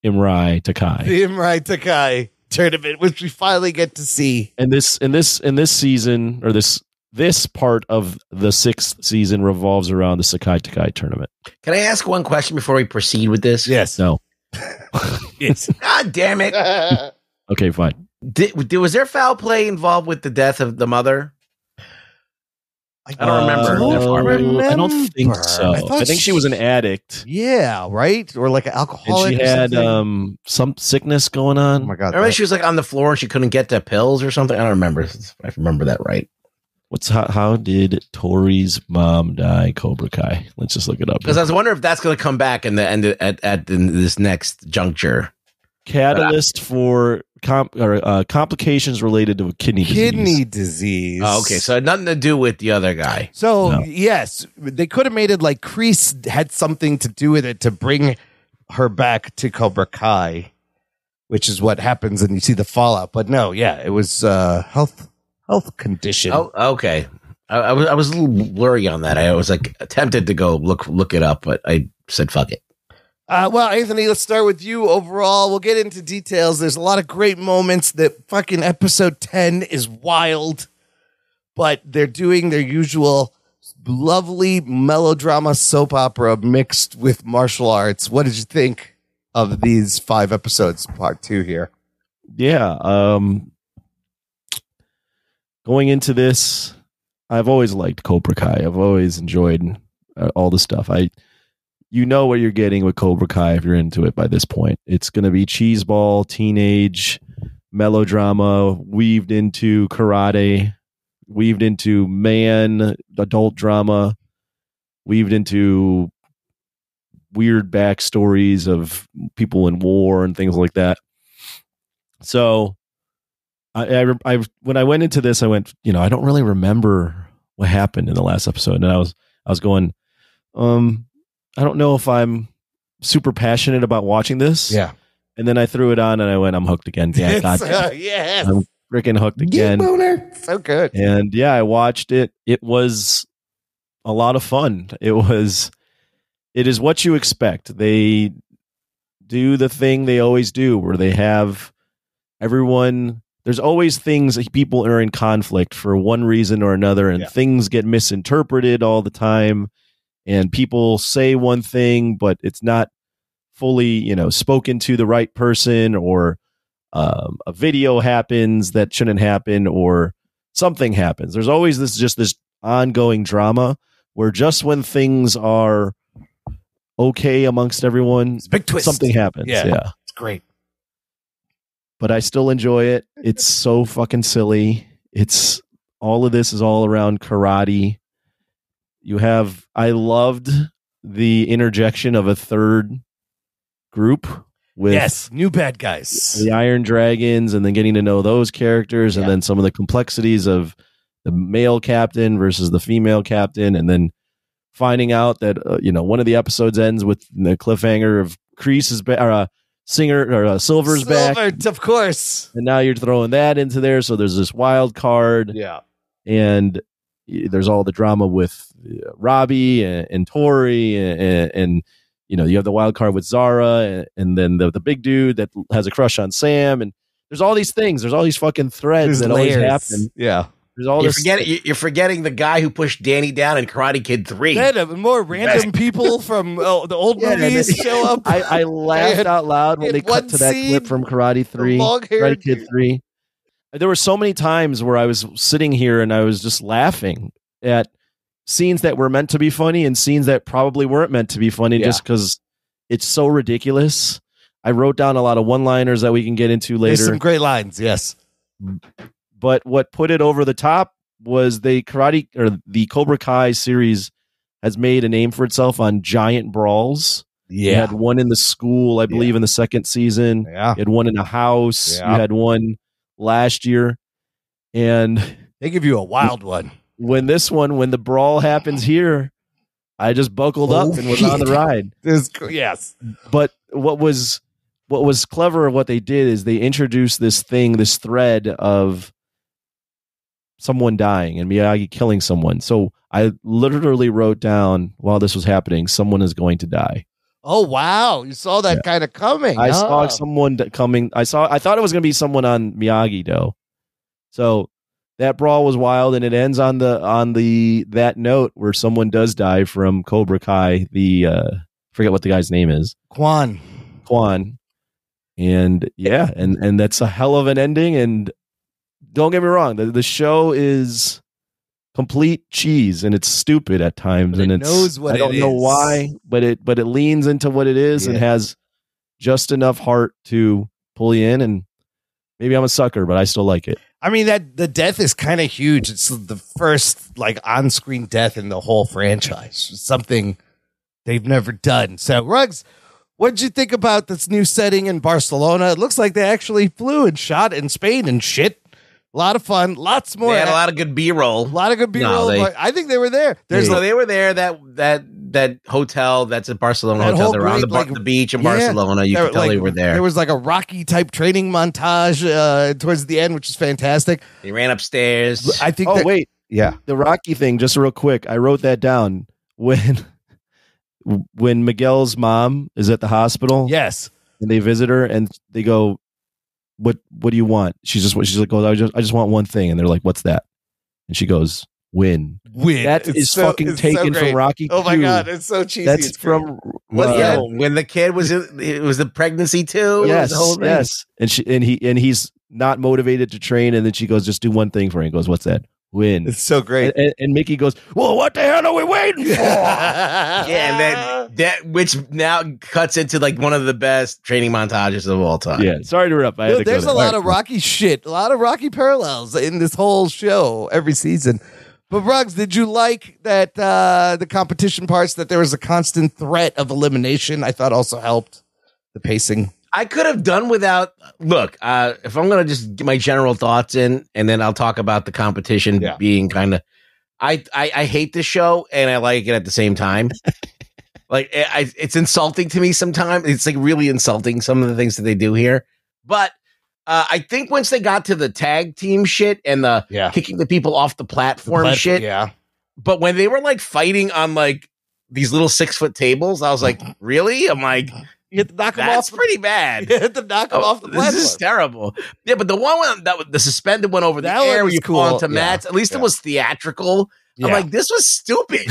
Imrai Takai. The Imrai Takai tournament, which we finally get to see. And this season, or this part of the 6th season, revolves around the Sekai Takai tournament. Can I ask one question before we proceed with this? Yes. No. Yes. God damn it. Okay, fine. Was there foul play involved with the death of the mother? I don't remember. that far back. I don't think so. I think she was an addict. Yeah, right? Or like an And alcoholic. she had some sickness going on. Oh my God. Remember she was like on the floor and she couldn't get the pills or something? I don't remember. If I remember that right. How did Tori's mom die? Cobra Kai. Let's just look it up. Because I was wondering if that's going to come back in the end at this next juncture. Catalyst for complications related to kidney disease. Oh, okay. So it had nothing to do with the other guy. So, yes, they could have made it like Kreese had something to do with it to bring her back to Cobra Kai, which is what happens and you see the fallout. But no, yeah, it was health condition. Oh, okay. I was a little blurry on that. I was like tempted to go look it up, but I said fuck it. Well, Anthony, let's start with you overall. We'll get into details. There's a lot of great moments. That fucking episode 10 is wild, but they're doing their usual lovely melodrama soap opera mixed with martial arts. What did you think of these 5 episodes, part 2 here? Yeah. Going into this, I've always liked Cobra Kai. I've always enjoyed all the stuff. You know what you're getting with Cobra Kai if you're into it by this point. It's going to be cheeseball, teenage, melodrama, weaved into karate, weaved into adult drama, weaved into weird backstories of people in war and things like that. So I when I went into this, I went, I don't really remember what happened in the last episode. And I was going, I don't know if I'm super passionate about watching this. Yeah. And then I threw it on and I went, I'm hooked again. Yeah, yes. I'm freaking hooked again. So good. And yeah, I watched it. It was a lot of fun. It is what you expect. They do the thing they always do where they have everyone. There's always things that people are in conflict for one reason or another, and things get misinterpreted all the time. And people say one thing, but it's not fully, spoken to the right person, or a video happens that shouldn't happen, or something happens. There's always this ongoing drama where just when things are okay amongst everyone, it's a big twist. Something happens. Yeah. It's great. But I still enjoy it. It's so fucking silly. All of this is all around karate. I loved the interjection of a third group with new bad guys, the Iron Dragons, and then getting to know those characters, and then some of the complexities of the male captain versus the female captain, and then finding out that one of the episodes ends with the cliffhanger of Kreese's Silver's back, of course, and now you're throwing that into there. So there's this wild card, and there's all the drama with Robbie and Tori, and you have the wild card with Zara, and then the big dude that has a crush on Sam, and there's all these things. There's all these fucking threads that always happen. Yeah. There's all You're forgetting the guy who pushed Danny down in Karate Kid 3. Then more random people from the old movies show up. I laughed out loud when they cut to that clip from Karate 3, Karate Kid 3. There were so many times where I was sitting here and I was just laughing at scenes that were meant to be funny and scenes that probably weren't meant to be funny just because it's so ridiculous. I wrote down a lot of one-liners that we can get into later. There's some great lines, yes. But what put it over the top was the Cobra Kai series has made a name for itself on giant brawls. Yeah. You had one in the school, I believe, in the second season. Yeah. You had one in a house. You had one last year. And they give you a wild one. When the brawl happens here, I just buckled up and was on the ride. Yes. But what was clever of what they did is they introduced this thread of someone dying and Miyagi killing someone. So I literally wrote down while this was happening, someone is going to die. Oh, wow. You saw that kind of coming. I saw someone coming. I thought it was going to be someone on Miyagi though. So that brawl was wild, and it ends on that note where someone does die from Cobra Kai. Forget what the guy's name is. Quan. And and that's a hell of an ending. And don't get me wrong, the show is complete cheese, and it's stupid at times, and it knows what I don't it know is. why, but it leans into what it is and has just enough heart to pull you in. And maybe I'm a sucker, but I still like it. I mean, that the death is kind of huge. It's the first like on-screen death in the whole franchise. It's something they've never done. So, Ruggs, what did you think about this new setting in Barcelona? It looks like they actually flew and shot in Spain and shit. A lot of fun, lots more. They had a lot of good B-roll. A lot of good B-roll. No, But I think they were there. they were there. That hotel that's at Barcelona That hotel. whole They're on great, the beach in Barcelona. You could tell they were there. There was like a Rocky type training montage towards the end, which is fantastic. They ran upstairs. I think. Wait, the Rocky thing. Just real quick, I wrote that down when Miguel's mom is at the hospital. Yes, and they visit her, and they go, "What do you want?" She's like, "I just want one thing," and they're like, "What's that?" And she goes, "Win." That is fucking taken from Rocky. Oh my 2. God, it's so cheesy. That's It's from when the kid was it was the pregnancy too. Yes, the whole thing. yes. And he's not motivated to train, and then she goes, "Just do one thing for me." He goes, "What's that?" Win. It's so great. And Mickey goes, "Well, what the hell are we waiting for?" Yeah, and then that which now cuts into like one of the best training montages of all time. Yeah, sorry to interrupt. I had to go There's there. a lot of Rocky shit, a lot of Rocky parallels in this whole show every season. But Ruggs, did you like that the competition parts, that there was a constant threat of elimination? I thought also helped the pacing. I could have done without. Look, if I'm going to just get my general thoughts in, and then I'll talk about the competition being kind of. I hate this show and I like it at the same time. Like it's insulting to me sometimes. It's like really insulting, some of the things that they do here. But I think once they got to the tag team shit and the kicking the people off the platform shit, but when they were like fighting on like these little 6-foot tables, I was like, really? I'm like, you have to knock them that's off. pretty bad. You have to knock them off the platform. This is terrible. Yeah, but the one that the suspended one over the That one air where was you cool. fall onto Yeah. mats, at least it was theatrical. I'm like, this was stupid.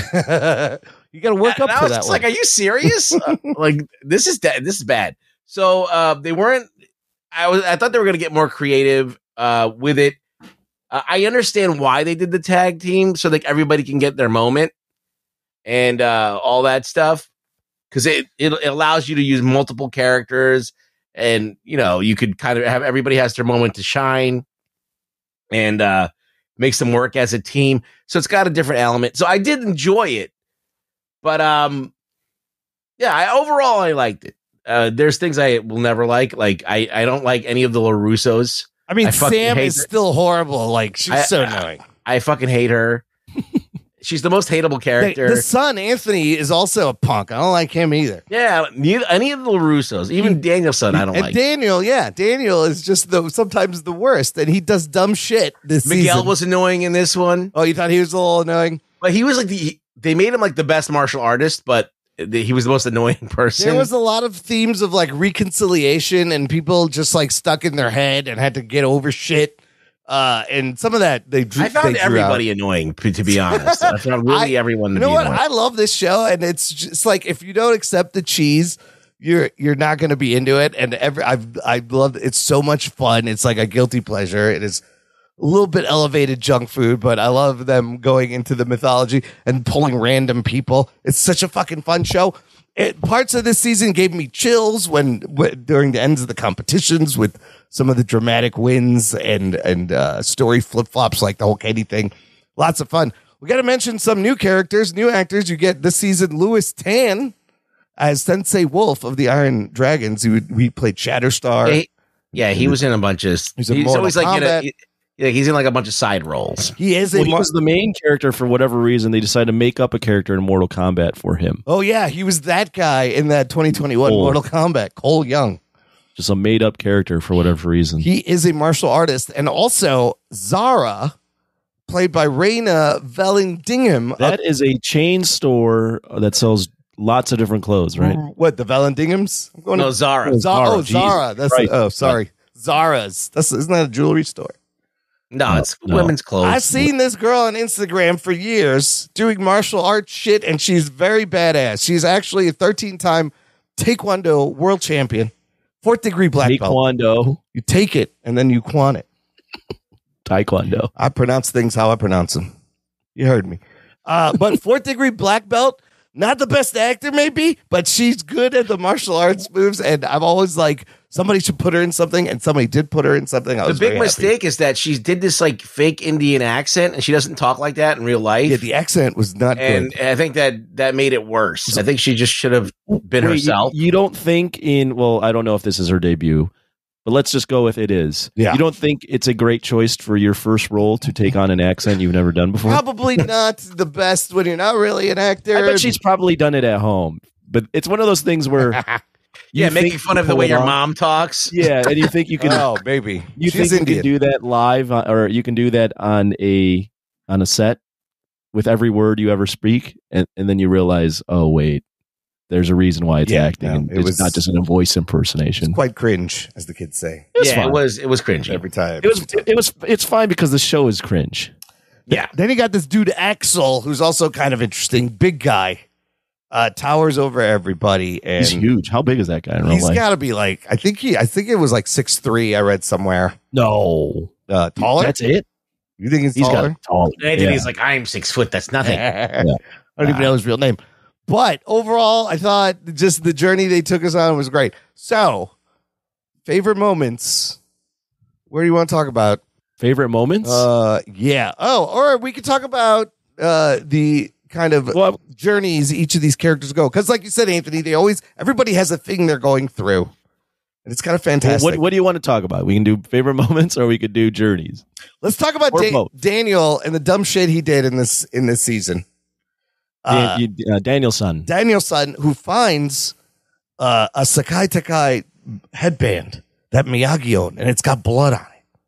You got to work up I to was that just one. like, are you serious? Like, this is bad. So they weren't. I thought they were going to get more creative with it. I understand why they did the tag team, so like everybody can get their moment and all that stuff, because it allows you to use multiple characters, and you know you could kind of have everybody has their moment to shine, and makes them work as a team. So it's got a different element. So I did enjoy it, but overall I liked it. There's things I will never like. Like I don't like any of the LaRussos. I mean, fucking Sam hate is her. still horrible. Like, she's so annoying. I fucking hate her. She's the most hateable character. The son, Anthony, is also a punk. I don't like him either. Yeah, any of the LaRussos, even Daniel's son, I don't And like. Daniel, Daniel is just sometimes the worst, and he does dumb shit this Miguel season. was annoying in this one. Oh, you thought he was a little annoying? But he was like they made him like the best martial artist, but he was the most annoying person. There was a lot of themes of like reconciliation and people just like stuck in their head and had to get over shit. And some of that I found everybody annoying, to be honest. I found really everyone. You know what? I love this show, and it's just like if you don't accept the cheese, you're not going to be into it. And I love it. It's so much fun. It's like a guilty pleasure. It is a little bit elevated junk food, but I love them going into the mythology and pulling random people. It's such a fucking fun show. Parts of this season gave me chills when during the ends of the competitions with some of the dramatic wins and story flip flops, like the whole Katie thing. Lots of fun. We got to mention some new characters, new actors. You get this season Louis Tan as Sensei Wolf of the Iron Dragons. He played Shatterstar. He was in a bunch of. He's always like he's in like a bunch of side roles. He is. He was the main character for whatever reason. They decided to make up a character in Mortal Kombat for him. Oh yeah, he was that guy in that 2021 Mortal Kombat. Cole Young. Just a made up character for whatever reason. He is a martial artist, and also Zara, played by Raina Vallandigham. That is a chain store that sells lots of different clothes, right? What, the Vallandighams? Zara. Zara. Jesus That's Christ. sorry. Zara's. Isn't that a jewelry store? No, it's women's clothes. I've seen this girl on Instagram for years doing martial arts shit, and she's very badass. She's actually a 13-time Taekwondo world champion, 4th degree black belt. Taekwondo. You take it, and then you quan it. Taekwondo. I pronounce things how I pronounce them. You heard me. But fourth degree black belt, not the best actor maybe, but she's good at the martial arts moves. And I'm always like, somebody should put her in something, and somebody did put her in something. The big mistake is that she did this like fake Indian accent, and she doesn't talk like that in real life. Yeah, the accent was not and good. I think that made it worse. I think she just should have been herself. You don't think well, I don't know if this is her debut, but let's just go with it is. Yeah. You don't think it's a great choice for your first role to take on an accent you've never done before? Probably not the best when you're not really an actor. I bet she's probably done it at home, but it's one of those things where making fun of the way your mom talks. Yeah, and you think you can? Oh, maybe You she's think you Indian. can do that live, or you can do that on a set with every word you ever speak, and then you realize, oh wait, there's a reason why it's acting, and it's not just a voice impersonation. Quite cringe, as the kids say. It was cringy every time. It's fine because the show is cringe. Yeah. Then you got this dude Axel, who's also kind of interesting, big guy, towers over everybody, and He's huge. How big is that guy in real he's life? got to be like I think it was like 6'3". I read somewhere. No, taller. That's it. You think he's He's taller? got tall. Anthony's like, I'm 6 foot. That's nothing. I don't even know his real name. But overall, I thought just the journey they took us on was great. So, favorite moments. Where do you want to talk about? Favorite moments? Yeah. Oh, or we could talk about the kind of journeys each of these characters go. Because like you said, Anthony, everybody has a thing they're going through. And it's kind of fantastic. What do you want to talk about? We can do favorite moments, or we could do journeys. Let's talk about Daniel and the dumb shit he did in this season. Daniel's son. Daniel's son, who finds a Sakai Takai headband that Miyagi owned, and it's got blood on it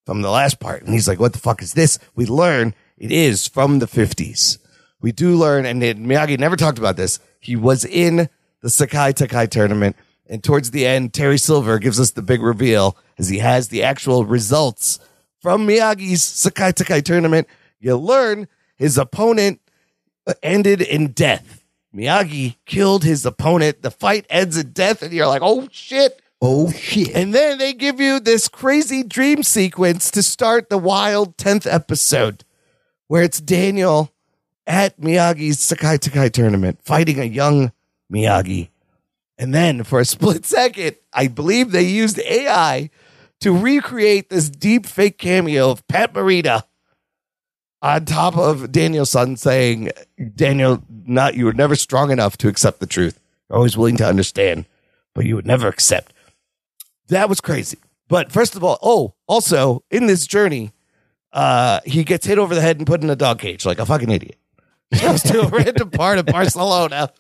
from the last part. And he's like, what the fuck is this? We learn it is from the 50s. We do learn, and Miyagi never talked about this. He was in the Sakai Takai tournament, and towards the end, Terry Silver gives us the big reveal as he has the actual results from Miyagi's Sakai Takai tournament. You learn his opponent ended in death. Miyagi killed his opponent. The fight ends in death, and you're like, oh shit. Oh shit. And then they give you this crazy dream sequence to start the wild 10th episode, where it's Daniel at Miyagi's Sakai Takai tournament fighting a young Miyagi. And then for a split second, I believe they used AI to recreate this deep fake cameo of Pat Morita on top of Daniel's son saying, Daniel, you were never strong enough to accept the truth. You're always willing to understand, but you would never accept. That was crazy. But first of all, also in this journey, he gets hit over the head and put in a dog cage like a fucking idiot. Goes to a random part of Barcelona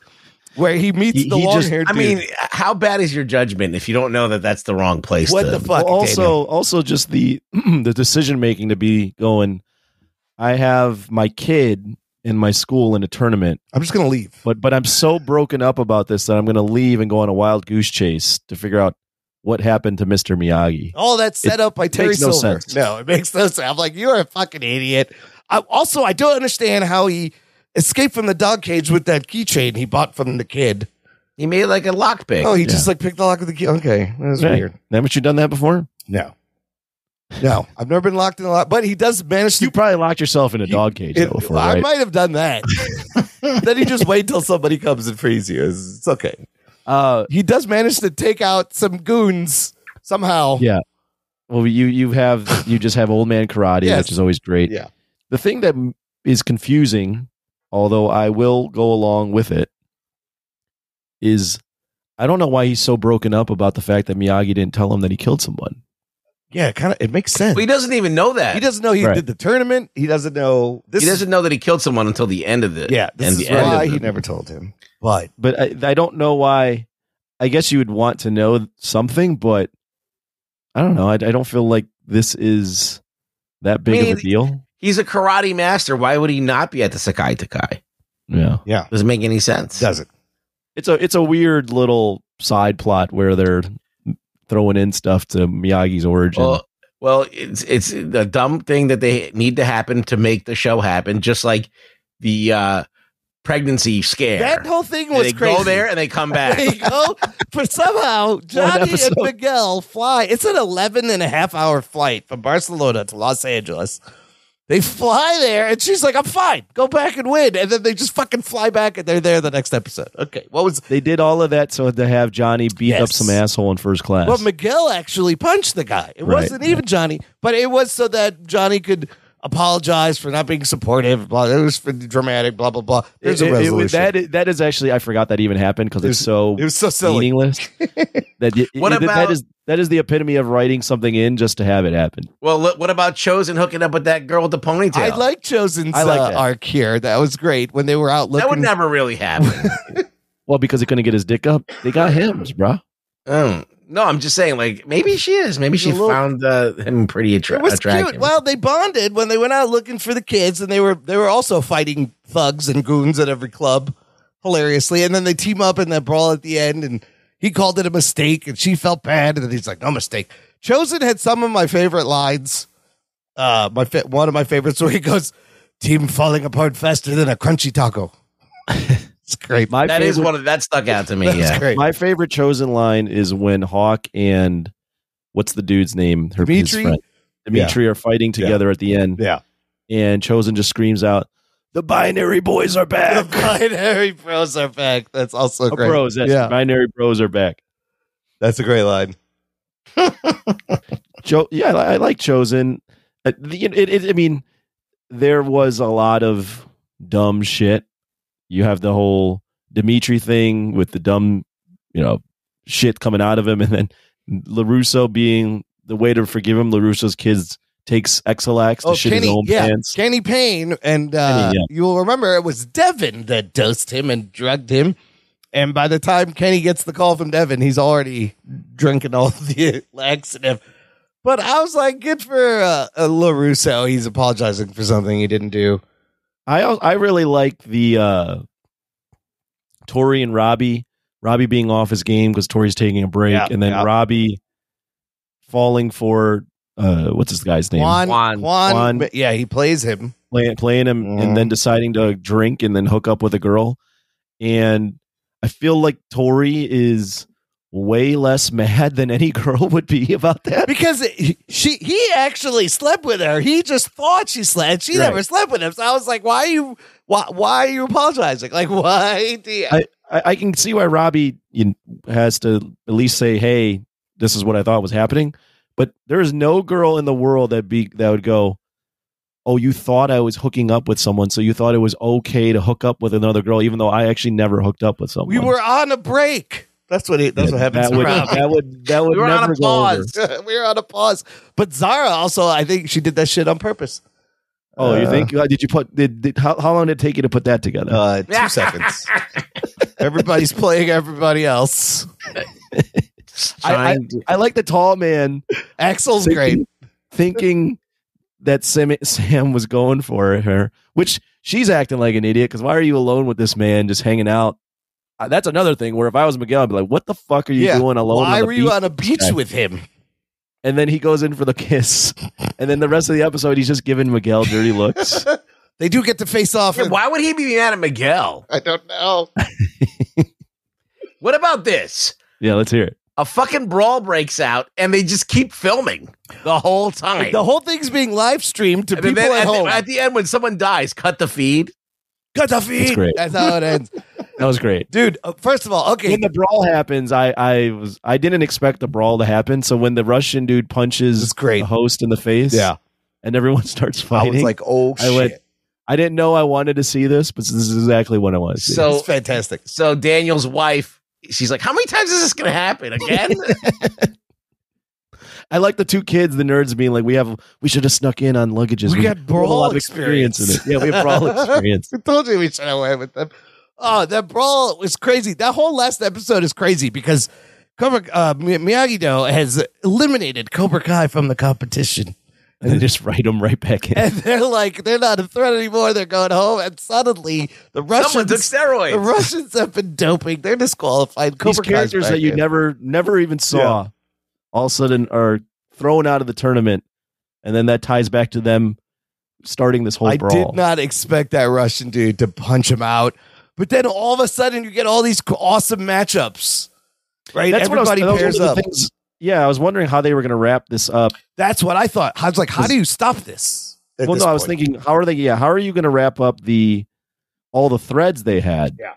where he meets the long-haired dude. I mean, how bad is your judgment if you don't know that that's the wrong place? What the fuck? Also just the decision making to be going, I have my kid in my school in a tournament. I'm just going to leave. But I'm so broken up about this that I'm going to leave and go on a wild goose chase to figure out what happened to Mr. Miyagi. All that's set up by Terry makes no Silver. sense. No, it makes no sense. I'm like, you're a fucking idiot. I don't understand how he escaped from the dog cage with that keychain he bought from the kid. He made like a lockpick. Oh, he just like picked the lock of the key. Okay, that's weird. Haven't you done that before? No, I've never been locked in a lock, but he does manage to. You probably locked yourself in a dog cage before, I right? might have done that. Then you just wait till somebody comes and frees you. It's okay. He does manage to take out some goons somehow. Yeah. Well, you just have old man karate, Yes. which is always great. Yeah. The thing that is confusing, although I will go along with it, is I don't know why he's so broken up about the fact that Miyagi didn't tell him that he killed someone. Yeah, it makes sense. But he doesn't even know that. He doesn't know he did the tournament. He doesn't know this. He doesn't know that he killed someone until the end of it. Yeah, this is why he never told him. But I don't know why. I guess you would want to know something, but I don't know. I don't feel like this is that big of a deal. He's a karate master. Why would he not be at the Sakai Takai? Yeah. Doesn't make any sense. Doesn't. It's a weird little side plot where they're throwing in stuff to Miyagi's origin. Well, it's a dumb thing that they need to happen to make the show happen, just like the pregnancy scare. That whole thing was they crazy. go there and they come back. They go, but somehow Johnny and Miguel fly. It's an 11.5-hour flight from Barcelona to Los Angeles. They fly there, and she's like, I'm fine. Go back and win. And then they just fucking fly back, and they're there the next episode. Okay, what was... They did all of that so to have Johnny beat up some asshole in first class. Well, Miguel actually punched the guy. It wasn't even Johnny, but it was so that Johnny could apologize for not being supportive. Blah, it was for dramatic, blah, blah, blah. There's a resolution. That is actually, I forgot that even happened because it was so silly. meaningless. That is the epitome of writing something in just to have it happen. Well, what about Chosen hooking up with that girl with the ponytail? I like Chosen's arc here. That was great when they were out looking. That would never really happen. Well, because he couldn't get his dick up, they got him, bro. Oh. No, I'm just saying, like, maybe she is. Maybe she found him pretty attractive. Cute. Well, they bonded when they went out looking for the kids, and they were also fighting thugs and goons at every club, hilariously. And then they team up in that brawl at the end, and he called it a mistake, and she felt bad, and then he's like, no mistake. Chosen had some of my favorite lines. One of my favorites where he goes, team falling apart faster than a crunchy taco. It's great. That stuck out to me. That's great. My favorite Chosen line is when Hawk and what's the dude's name? Dimitri are fighting together at the end. Yeah. And Chosen just screams out, the binary boys are back. The binary bros are back. That's also great. Bros, binary bros are back. That's a great line. I like Chosen. I mean, there was a lot of dumb shit. You have the whole Dimitri thing with the dumb, shit coming out of him, and then LaRusso being the way to forgive him. LaRusso's kids takes Exelax to shit his own pants. Kenny Payne, and you will remember it was Devin that dosed him and drugged him. And by the time Kenny gets the call from Devin, he's already drinking all the laxative. But I was like, good for LaRusso. He's apologizing for something he didn't do. I really like the Tori and Robbie being off his game because Tori's taking a break, and then Robbie falling for what's this guy's name? Juan. Yeah, he plays him. Playing him and then deciding to drink and then hook up with a girl. And I feel like Tori is way less mad than any girl would be about that, because he actually slept with her. He just thought she slept. She never slept with him. So I was like, why are you apologizing? Like, why do you? I can see why Robbie has to at least say, hey, this is what I thought was happening. But there is no girl in the world that would go, oh, you thought I was hooking up with someone, so you thought it was okay to hook up with another girl, even though I actually never hooked up with someone. We were on a break. That's what happens. That would we were never on a pause. go over. We were on a pause. But Zara also, I think she did that shit on purpose. Oh, you think? Did you put? How long did it take you to put that together? 2 seconds. Everybody's playing everybody else. I like the tall man. Axel's great. Thinking that Sam was going for her, which she's acting like an idiot. Because why are you alone with this man just hanging out? That's another thing where if I was Miguel, I'd be like, what the fuck are you doing alone? Why were you on a beach with him? And then he goes in for the kiss. And then the rest of the episode, he's just giving Miguel dirty looks. They do get to face off. Yeah, why would he be mad at Miguel? I don't know. What about this? Yeah, let's hear it. A fucking brawl breaks out, and they just keep filming the whole time. The whole thing's being live streamed to people at home. At the end, when someone dies, cut the feed. Cut the feed. That's great. That's how it ends. That was great, dude. First of all, okay. When the brawl happens, I didn't expect the brawl to happen. So when the Russian dude punches the host in the face, and everyone starts fighting, I was like, oh shit. I didn't know I wanted to see this, but this is exactly what I wanted to see. So it's fantastic. So Daniel's wife, she's like, how many times is this going to happen again? I like the two kids, the nerds, being like, we should have snuck in on luggages. We got brawl a lot of experience in it. Yeah, we have brawl experience. I told you we should have went with them. Oh, that brawl was crazy. That whole last episode is crazy because Miyagi-Do has eliminated Cobra Kai from the competition. And they just write them right back in. And they're like, they're not a threat anymore. They're going home. And suddenly, the Russians... Someone took steroids. The Russians have been doping. They're disqualified. These characters that you never even saw all of a sudden are thrown out of the tournament. And then that ties back to them starting this whole brawl. I did not expect that Russian dude to punch him out. But then all of a sudden, you get all these awesome matchups. Right? That's everybody pairs up. Yeah, I was wondering how they were going to wrap this up. That's what I thought. I was like, how do you stop this? Well, no, I was thinking, how are you going to wrap up all the threads they had? Yeah.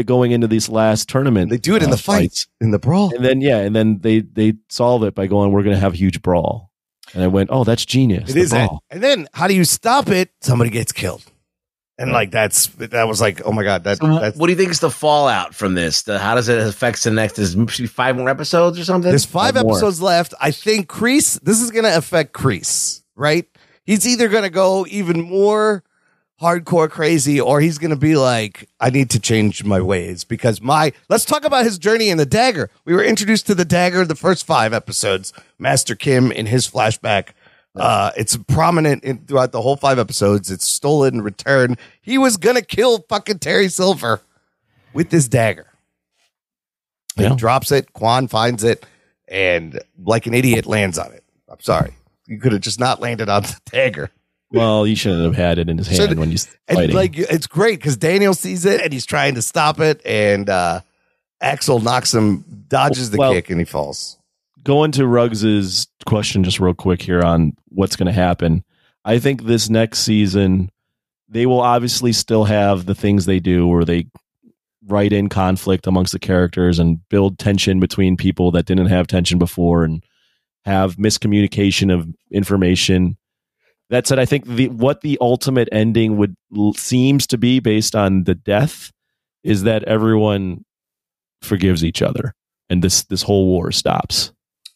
Going into this last tournament. They do it in the fights, in the brawl. And then they solve it by going, we're going to have a huge brawl. And I went, oh, that's genius. It is. And then how do you stop it? Somebody gets killed. And like, that was like, oh my God. That's What do you think is the fallout from this? How does it affect the next? There's 5 more episodes or something? There's 5 episodes left. I think this is going to affect Kreese, right? He's either going to go even more hardcore crazy, or he's going to be like, I need to change my ways because let's talk about his journey in the dagger. We were introduced to the dagger the first 5 episodes, Master Kim in his flashback. It's prominent throughout the whole 5 episodes. It's stolen in return. He was going to kill fucking Terry Silver with this dagger. He drops it. Quan finds it and like an idiot lands on it. I'm sorry. You could have just not landed on the dagger. Well, he shouldn't have had it in his hand when he's fighting. Like, it's great because Daniel sees it and he's trying to stop it, and Axel dodges the kick, and he falls. Going to Ruggs's question just real quick here on what's going to happen. I think this next season, they will obviously still have the things they do where they write in conflict amongst the characters and build tension between people that didn't have tension before and have miscommunication of information. That said, I think what the ultimate ending seems to be based on the death is that everyone forgives each other and this whole war stops.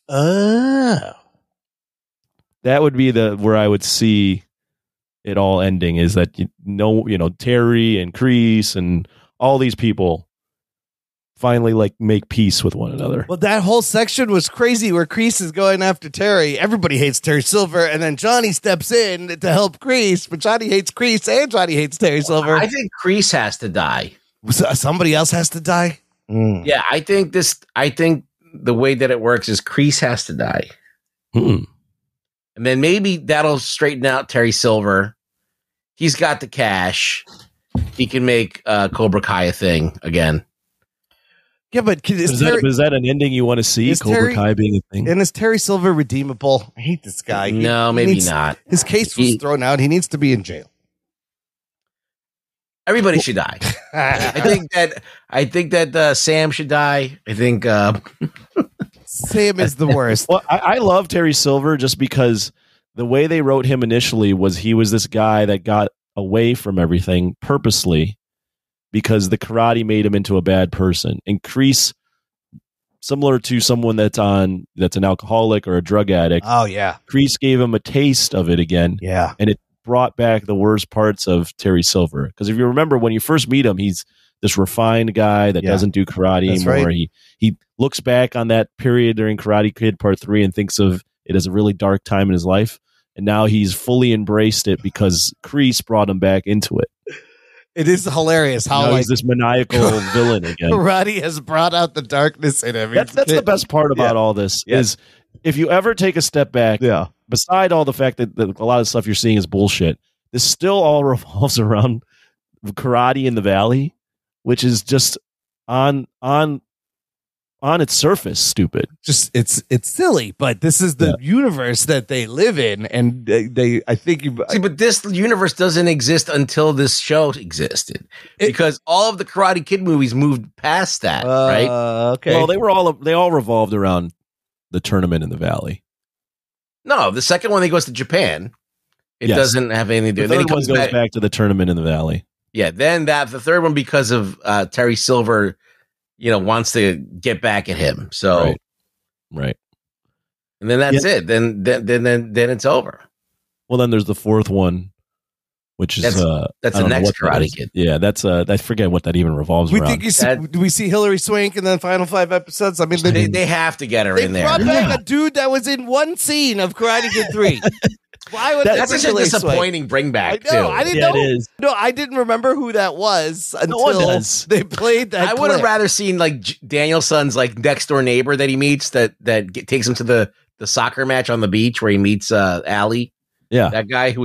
Oh. That would be where I would see it all ending, is that Terry and Kreese and all these people finally like make peace with one another. Well, that whole section was crazy where Kreese is going after Terry. Everybody hates Terry Silver, and then Johnny steps in to help Kreese, but Johnny hates Kreese and Johnny hates Terry Silver. I think Kreese has to die. Somebody else has to die? Yeah, I think the way that it works is Kreese has to die. And then maybe that'll straighten out Terry Silver. He's got the cash. He can make Cobra Kai a thing again. Yeah, but is that an ending you want to see? Cobra Kai being a thing? And is Terry Silver redeemable? I hate this guy. No, maybe not. His case was thrown out. He needs to be in jail. Everybody should die. I think that Sam should die. I think Sam is the worst. Well, I love Terry Silver just because the way they wrote him initially was he was this guy that got away from everything purposely because the karate made him into a bad person. And Kreese, similar to someone that's an alcoholic or a drug addict. Oh yeah. Kreese gave him a taste of it again. Yeah. And it brought back the worst parts of Terry Silver. Because if you remember when you first meet him, he's this refined guy that doesn't do karate anymore. Right. He looks back on that period during Karate Kid Part 3 and thinks of it as a really dark time in his life. And now he's fully embraced it because Kreese brought him back into it. It is hilarious how he's this maniacal villain again. Karate has brought out the darkness in him. That's the best part about all this is if you ever take a step back, beside all the fact that a lot of stuff you're seeing is bullshit, this still all revolves around karate in the valley, which is just on its surface stupid. Just it's silly, but this is the universe that they live in, and I think but this universe doesn't exist until this show existed because all of the Karate Kid movies moved past that, right? Okay. Well, they all revolved around the tournament in the valley. No, the second one, he goes to Japan. It doesn't have anything to do. The third one goes back to the tournament in the valley. Yeah, then the third one because of Terry Silver, wants to get back at him. So, right, and then that's it. Then it's over. Well, then there's the fourth one, which is that's the next Karate Kid. Yeah, that's I forget what that even revolves around. Do we see Hilary Swank in the final 5 episodes? I mean, they have to get her in there. They brought back a dude that was in one scene of Karate Kid 3. Why would that's such a disappointing bring back too? I didn't know. It is. No, I didn't remember who that was until they played that. I would have rather seen like Danielson's like next door neighbor that he meets that takes him to the soccer match on the beach where he meets Allie. Yeah, that guy who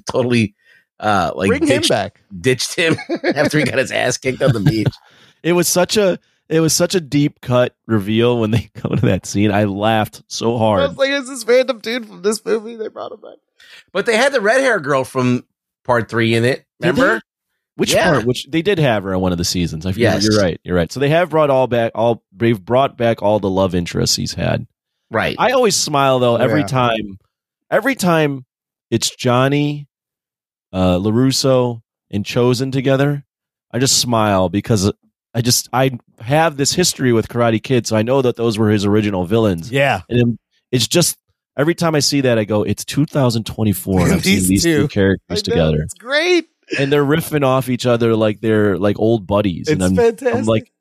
totally bring him back, ditched him after he got his ass kicked on the beach. It was such a deep cut reveal when they go to that scene. I laughed so hard. I was like, is this random dude from this movie? They brought him back. But they had the red hair girl from part 3 in it. Remember? Which Yeah. part? Which they did have her in one of the seasons. I feel Yes. you're right. You're right. So they have they've brought back all the love interests he's had. Right. I always smile though every Yeah. time it's Johnny, LaRusso, and Chosen together. I just smile because I have this history with Karate Kid, so I know that those were his original villains. Yeah. And it's just every time I see that, I go, "It's 2024." And I've seen these two characters together. It's great. And they're riffing off each other like they're like old buddies. It's and fantastic.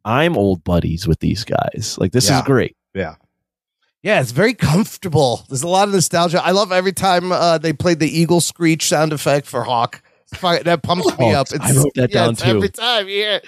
I'm old buddies with these guys. Like this is great. Yeah. Yeah, it's very comfortable. There's a lot of nostalgia. I love every time they played the eagle screech sound effect for Hawk. That pumps me up. I wrote that down it's too. Every time you hear,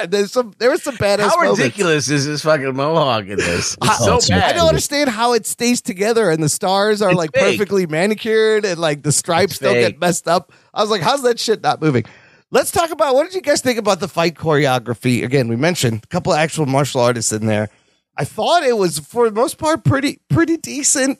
there was some badass How moments. ridiculous is this fucking mohawk in this? It's Oh, so bad. I don't understand how it stays together and the stars are It's like fake. perfectly manicured and like the stripes It's don't fake. get messed up. I was like, how's that shit not moving? Let's talk about what did you guys think about the fight choreography? Again, we mentioned a couple of actual martial artists in there. I thought it was for the most part pretty decent.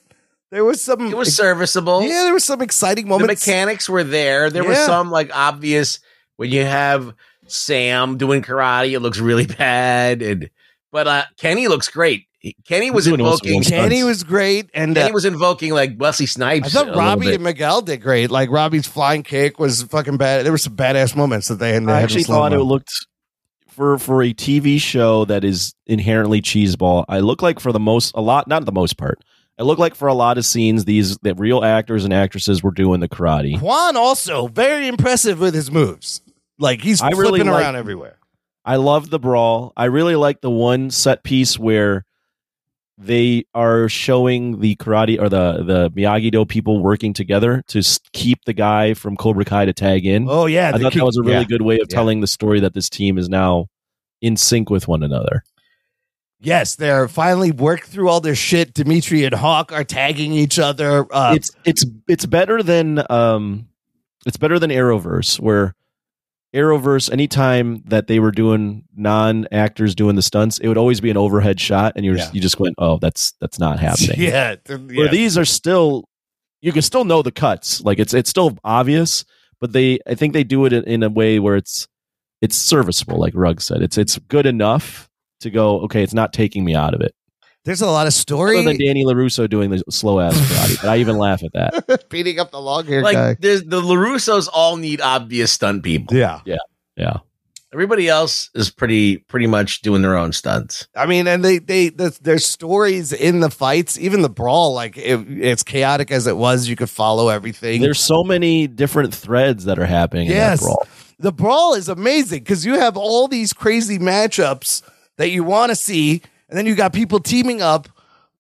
There was some. It was serviceable. Yeah, there was some exciting The moments. mechanics were there. There was Yeah. some like obvious when you have Sam doing karate, it looks really bad. But Kenny looks great. Kenny was doing most of invoking. them. Kenny was great, and Kenny was invoking like Wesley Snipes. I a thought little Robbie bit. and Miguel did great. Like Robbie's flying kick was fucking bad. There were some badass moments that they had. I actually thought it looked for a TV show that is inherently cheeseball. I look like not the most part. I look like for a lot of scenes, that real actors and actresses were doing the karate. Juan also very impressive with his moves. Like he's I flipping really around everywhere. I love the brawl. I really like the one set piece where they are showing the karate or the Miyagi-Do people working together to keep the guy from Cobra Kai to tag in. Oh yeah, I thought that was a really good way of Yeah. telling the story that this team is now in sync with one another. Yes, they're finally worked through all their shit. Dimitri and Hawk are tagging each other. It's better than Arrowverse, where Arrowverse, anytime that they were doing non-actors doing the stunts, it would always be an overhead shot, and you just went, "Oh, that's not happening." Yeah, Where these are still, you can still know the cuts, like it's still obvious, but I think they do it in a way where it's serviceable, like Rugg said. It's good enough to go, okay, it's not taking me out of it. There's a lot of story. Other than Danny LaRusso doing the slow ass karate, but I even laugh at that. Beating up the long hair Like guy. there's the LaRussos all need obvious stunt people. Yeah. Yeah. Everybody else is pretty much doing their own stunts. I mean, and there's stories in the fights, even the brawl. Like it's chaotic as it was, you could follow everything. There's so many different threads that are happening in that brawl. The brawl is amazing because you have all these crazy matchups that you want to see, and then you got people teaming up.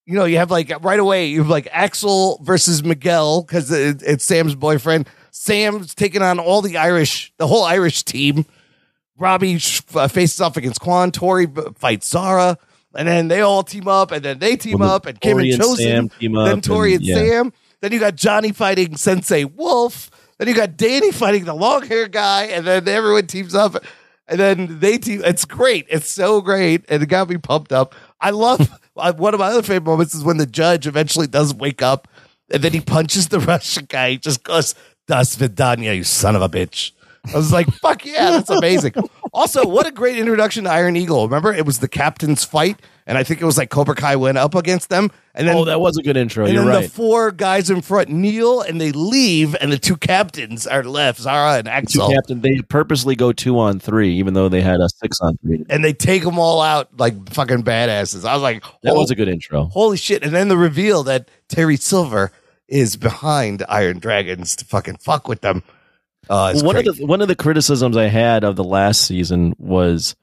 You know, you have like right away, you have like Axel versus Miguel because it's Sam's boyfriend. Sam's taking on all the whole Irish team. Robbie faces off against Quan. Tori fights Zara, and then they all team up, and then they team up, and Kim Tori and and Chosen. Sam team up, Then Tori and yeah. Sam. Then you got Johnny fighting Sensei Wolf. Then you got Danny fighting the long hair guy, and then everyone teams up, and then they team. It's great. It's so great, and it got me pumped up. I love one of my other favorite moments is when the judge eventually does wake up, and then he punches the Russian guy. He just goes, "Das vidanya, you son of a bitch." I was like, fuck yeah, that's amazing. Also, what a great introduction to Iron Eagle. Remember, it was the captain's fight, and I think it was like Cobra Kai went up against them. And then, That was a good intro. and You're then right. the four guys in front kneel, and they leave, and the two captains are left, Zara and Axel. Captain, they purposely go 2-on-3, even though they had a 6-on-3. And they take them all out like fucking badasses. I was like, That was a good intro. holy shit. And then the reveal that Terry Silver is behind Iron Dragons to fucking fuck with them. It's One great. of the criticisms I had of the last season was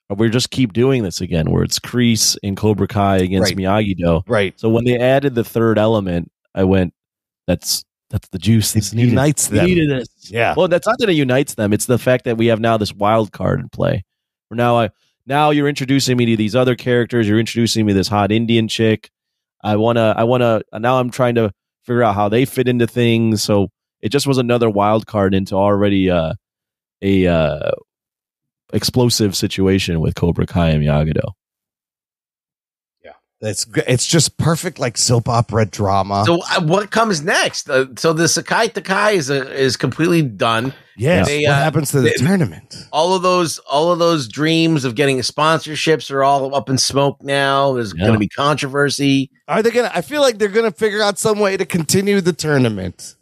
we just keep doing this again, where it's Kreese and Cobra Kai against Right. Miyagi-Do. Right. So when they added the third element, I went, "That's the juice. This unites them. We needed this." Yeah. Well, that's not that it unites them. It's the fact that we have now this wild card in play. Where now you're introducing me to these other characters. You're introducing me to this hot Indian chick. I wanna. Now I'm trying to figure out how they fit into things. So it just was another wild card into already a explosive situation with Cobra Kai and Miyagi-Do. Yeah. It's just perfect, like soap opera drama. So what comes next? So the Sakai Takai is completely done. Yes. What happens to the tournament? All of those dreams of getting sponsorships are all up in smoke now. There's going to be controversy. Are they gonna? I feel like they're gonna figure out some way to continue the tournament,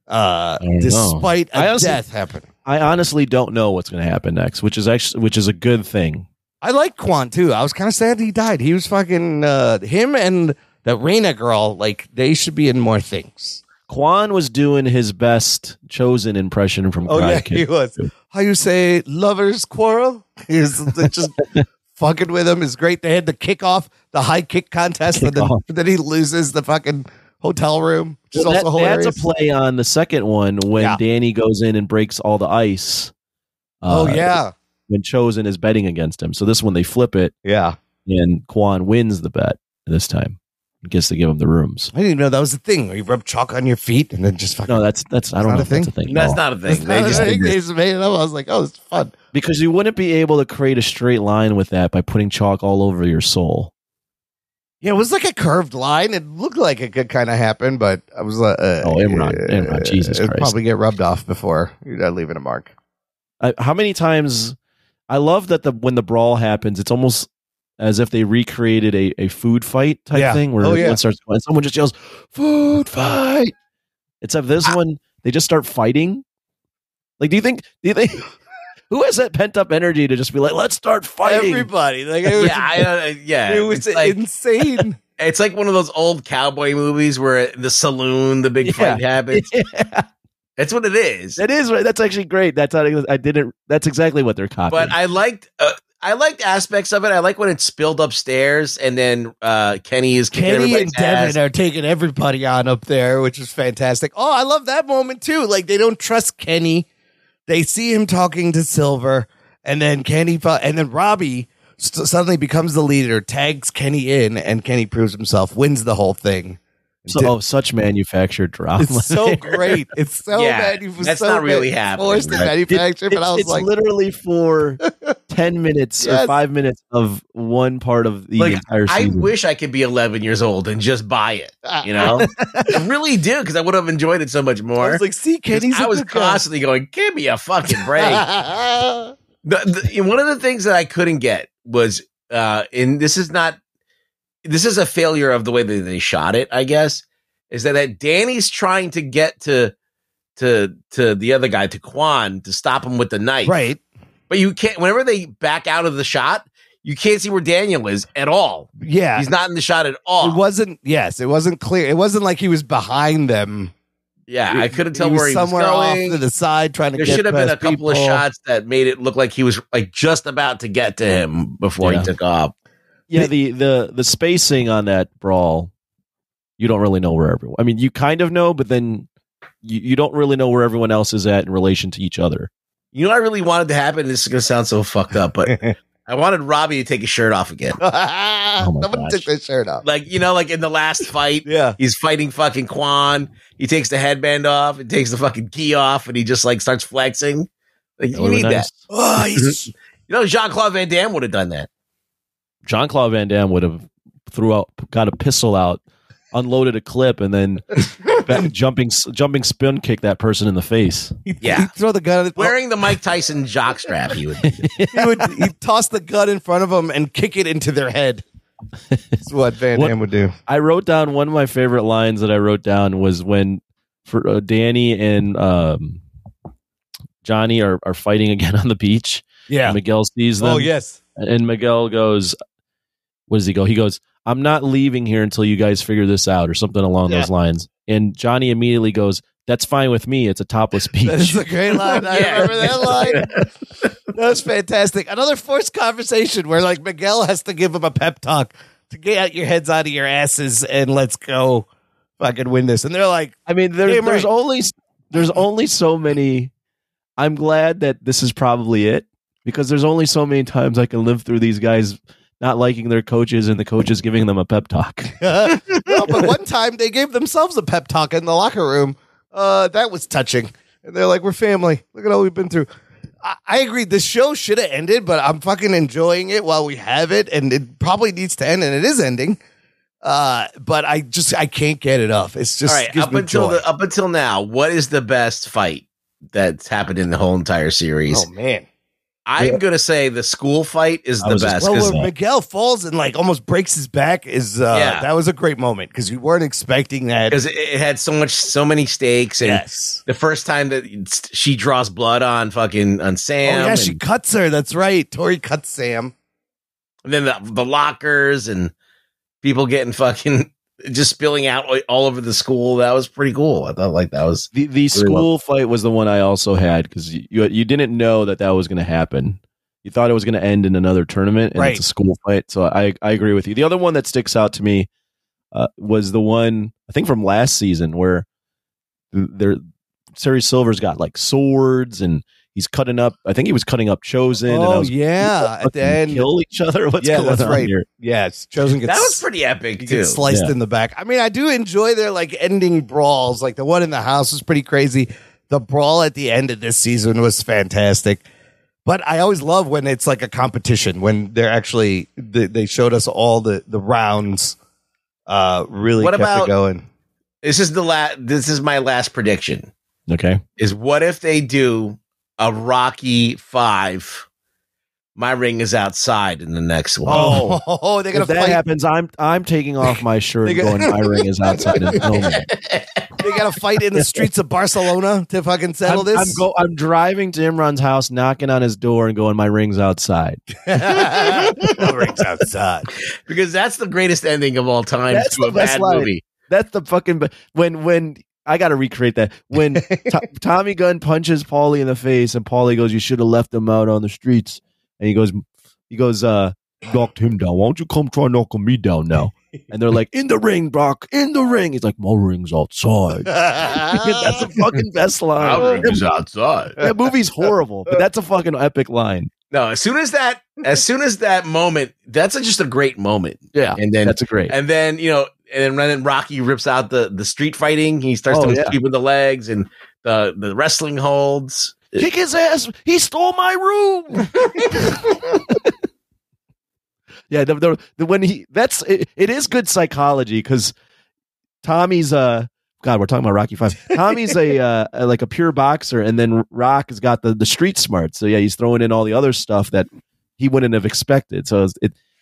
despite death happening. I honestly don't know what's going to happen next, which is a good thing. I like Quan too. I was kind of sad he died. He was fucking him and the Reina girl. Like they should be in more things. Quan was doing his best Chosen impression from Karate Kid. He was. How you say lovers quarrel? He's just fucking with him is great. They had the kickoff, the high kick contest, and then he loses the fucking hotel room, which is also hilarious. That's a play on the second one when Danny goes in and breaks all the ice. When Chosen is betting against him. So this one they flip it. Yeah. And Quan wins the bet this time. He gets to give him the rooms. I didn't even know that was a thing where you rub chalk on your feet and then just fucking. No, that's I don't know if that's a thing. That's not a thing. They just made it up. I was like, oh, it's fun. Because you wouldn't be able to create a straight line with that by putting chalk all over your soul. Yeah, it was like a curved line. It looked like it could kind of happen, but I was like, Imran, Jesus Christ. It'd probably get rubbed off before you're leaving a mark. How many times? I love that when the brawl happens, it's almost as if they recreated a food fight type thing where everyone starts going, and someone just yells, "Food fight!" Except this one, they just start fighting. Like, do you think who has that pent up energy to just be like, "Let's start fighting"? Everybody, like, it was insane. It's like one of those old cowboy movies where the saloon, the big fight happens. Yeah. That's what it is. It is right. That's actually great. That's exactly what they're copying. But I liked aspects of it. I like when it's spilled upstairs, and then Kenny and Devin are taking everybody on up there, which is fantastic. Oh, I love that moment too. Like they don't trust Kenny. They see him talking to Silver, and then Robbie suddenly becomes the leader, tags Kenny in, and Kenny proves himself, wins the whole thing. Such manufactured drama. It's so great. It's so manufactured. That's not really happening. Forced to manufacture, but I was like, literally for 10 minutes or 5 minutes of one part of the entire season. I wish I could be 11 years old and just buy it. You know, I really do, because I would have enjoyed it so much more. I was like, see, Kenny's. I was constantly going, give me a fucking break. One of the things that I couldn't get was, and this is a failure of the way that they shot it, I guess, is that Danny's trying to get to the other guy, to Quan, to stop him with the knife. Right. But you can't, whenever they back out of the shot, you can't see where Daniel is at all. Yeah. He's not in the shot at all. It wasn't clear. It wasn't like he was behind them. Yeah, I couldn't tell where he was somewhere going. off to the side trying to get. There should have been a couple people. of shots that made it look like he was like just about to get to him before he took off. Yeah, the spacing on that brawl, you don't really know where everyone. I mean, you kind of know, but then you don't really know where everyone else is at in relation to each other. You know what I really wanted to happen? This is going to sound so fucked up, but I wanted Robbie to take his shirt off again. Someone took their shirt off. Like, you know, like in the last fight, he's fighting fucking Quan. He takes the headband off and takes the fucking key off, and he just like starts flexing. Like, you need that. Oh, you know, Jean-Claude Van Damme would have done that. Jean-Claude Van Damme would have got a pistol out, unloaded a clip, and then jumping spin kick that person in the face. Yeah, he'd throw the gun wearing the Mike Tyson jock strap. He'd toss the gun in front of them and kick it into their head. That's what Van Damme would do. I wrote down one of my favorite lines that I wrote down was when Danny and Johnny are fighting again on the beach. Yeah, Miguel sees them. Oh yes, and Miguel goes, "What does he go?" He goes, "I'm not leaving here until you guys figure this out," or something along those lines. And Johnny immediately goes, "That's fine with me. It's a topless beach." That's a great line. I remember that line. That was fantastic. Another forced conversation where like Miguel has to give him a pep talk to get out your heads out of your asses and let's go fucking win this. And they're like, I mean, there's only so many. I'm glad that this is probably it, because there's only so many times I can live through these guys not liking their coaches and the coaches giving them a pep talk. No, but one time they gave themselves a pep talk in the locker room. That was touching. And they're like, we're family. Look at all we've been through. I agree. The show should have ended, but I'm fucking enjoying it while we have it, and it probably needs to end, and it is ending. But I can't get it off. It's just all right. Up until now, what is the best fight that's happened in the whole entire series? Oh man, I'm gonna say the school fight is the best. Well, where Miguel falls and like almost breaks his back is that was a great moment because you weren't expecting that because it had so many stakes. And the first time that she draws blood on Sam, oh yeah, she cuts her. That's right. Tori cuts Sam, and then the lockers and people getting fucking just spilling out all over the school. That was pretty cool. I thought that was the school fight was the one I also had because you didn't know that was going to happen. You thought it was going to end in another tournament, and it's a school fight. So I agree with you. The other one that sticks out to me was the one I think from last season where Terry Silver's got like swords and he's cutting up. I think he was cutting up Chosen. Oh, and at the end, kill each other. What's going that's on right. here? Yes, Chosen gets that was pretty epic too. Gets sliced in the back. I mean, I do enjoy their like ending brawls. Like the one in the house was pretty crazy. The brawl at the end of this season was fantastic. But I always love when it's like a competition when they're actually they showed us all the rounds. Really kept it going. This is my last prediction. Okay, is what if they do a Rocky 5? My ring is outside in the next one. Oh, they're gonna if that fight. happens, I'm taking off my shirt and going. My ring is outside. And they got to fight in the streets of Barcelona to fucking settle this. I'm driving to Imran's house, knocking on his door, and going. My ring's outside. My ring's outside because that's the greatest ending of all time to a bad movie. That's the fucking when. I got to recreate that. When Tommy Gunn punches Paulie in the face and Paulie goes, you should have left him out on the streets. And he goes, knocked him down. Why don't you come try knocking me down now? And they're like, in the ring, Brock, in the ring. He's like, my ring's outside. That's the fucking best line. My ring's outside. That movie's horrible, but that's a fucking epic line. No, as soon as that moment, that's just a great moment. Yeah. And then that's a great. And then, and then Rocky rips out the street fighting. He starts to sweep with the legs and the wrestling holds. Kick his ass. He stole my room. Yeah, it is good psychology because Tommy's God, we're talking about Rocky 5. Tommy's a like a pure boxer, and then Rock has got the street smart. So yeah, he's throwing in all the other stuff that he wouldn't have expected. So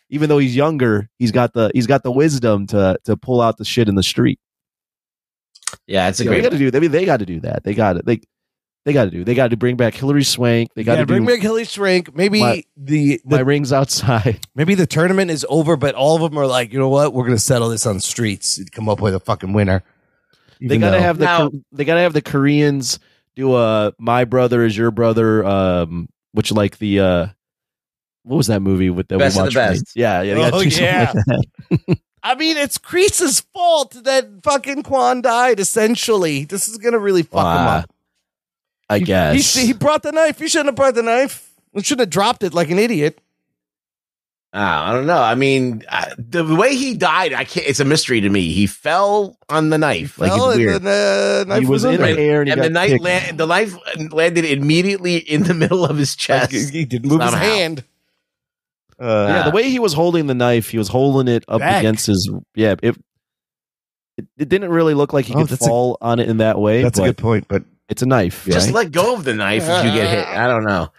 even though he's younger, he's got the wisdom to pull out the shit in the street. Yeah, it's a great. They got to do. I mean, they got to do that. They got it. They got to do. They got to bring back Hilary Swank. They got to bring back Hilary Swank. Maybe my ring's outside. Maybe the tournament is over, but all of them are like, you know what? We're going to settle this on streets. Come up with a fucking winner. They got to have the Koreans do a My Brother Is Your Brother, which like the what was that movie with that Best we of watched? the Best. Yeah, they got to do something like that. I mean, it's Kreese's fault that fucking Quan died. Essentially, this is going to really fuck him up. I guess he brought the knife. He shouldn't have brought the knife. He should have dropped it like an idiot. I don't know. I mean, the way he died, it's a mystery to me. He fell on the knife. Like it's weird. The knife he was in the air, and the knife landed immediately in the middle of his chest. Like he didn't move his hand. The way he was holding the knife, he was holding it up against his. Yeah, it didn't really look like he could fall on it in that way. That's a good point, but it's a knife. Just let go of the knife if you get hit. I don't know.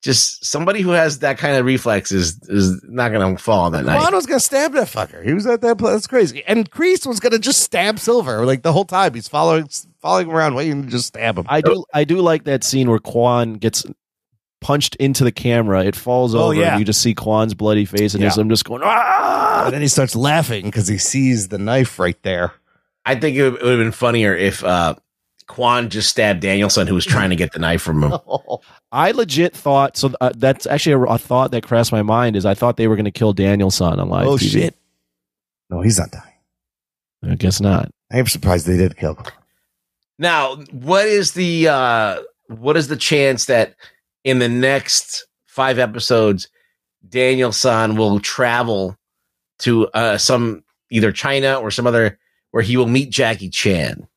Just somebody who has that kind of reflex is not going to fall on that knife. Quan was going to stab that fucker. He was at that place. That's crazy. And Kreese was going to just stab Silver like the whole time. He's following around, waiting to just stab him. I do like that scene where Quan gets punched into the camera. It falls over. And you just see Quan's bloody face, and I'm just going, ah! And then he starts laughing because he sees the knife right there. I think it would have been funnier if Quan just stabbed Danielson, who was trying to get the knife from him. I legit thought so. That's actually a thought that crossed my mind. Is I thought they were going to kill Danielson on live TV. Shit! No, he's not dying. I guess not. I am surprised they did kill him. Now, what is the chance that in the next 5 episodes, Danielson will travel to some either China or some other where he will meet Jackie Chan?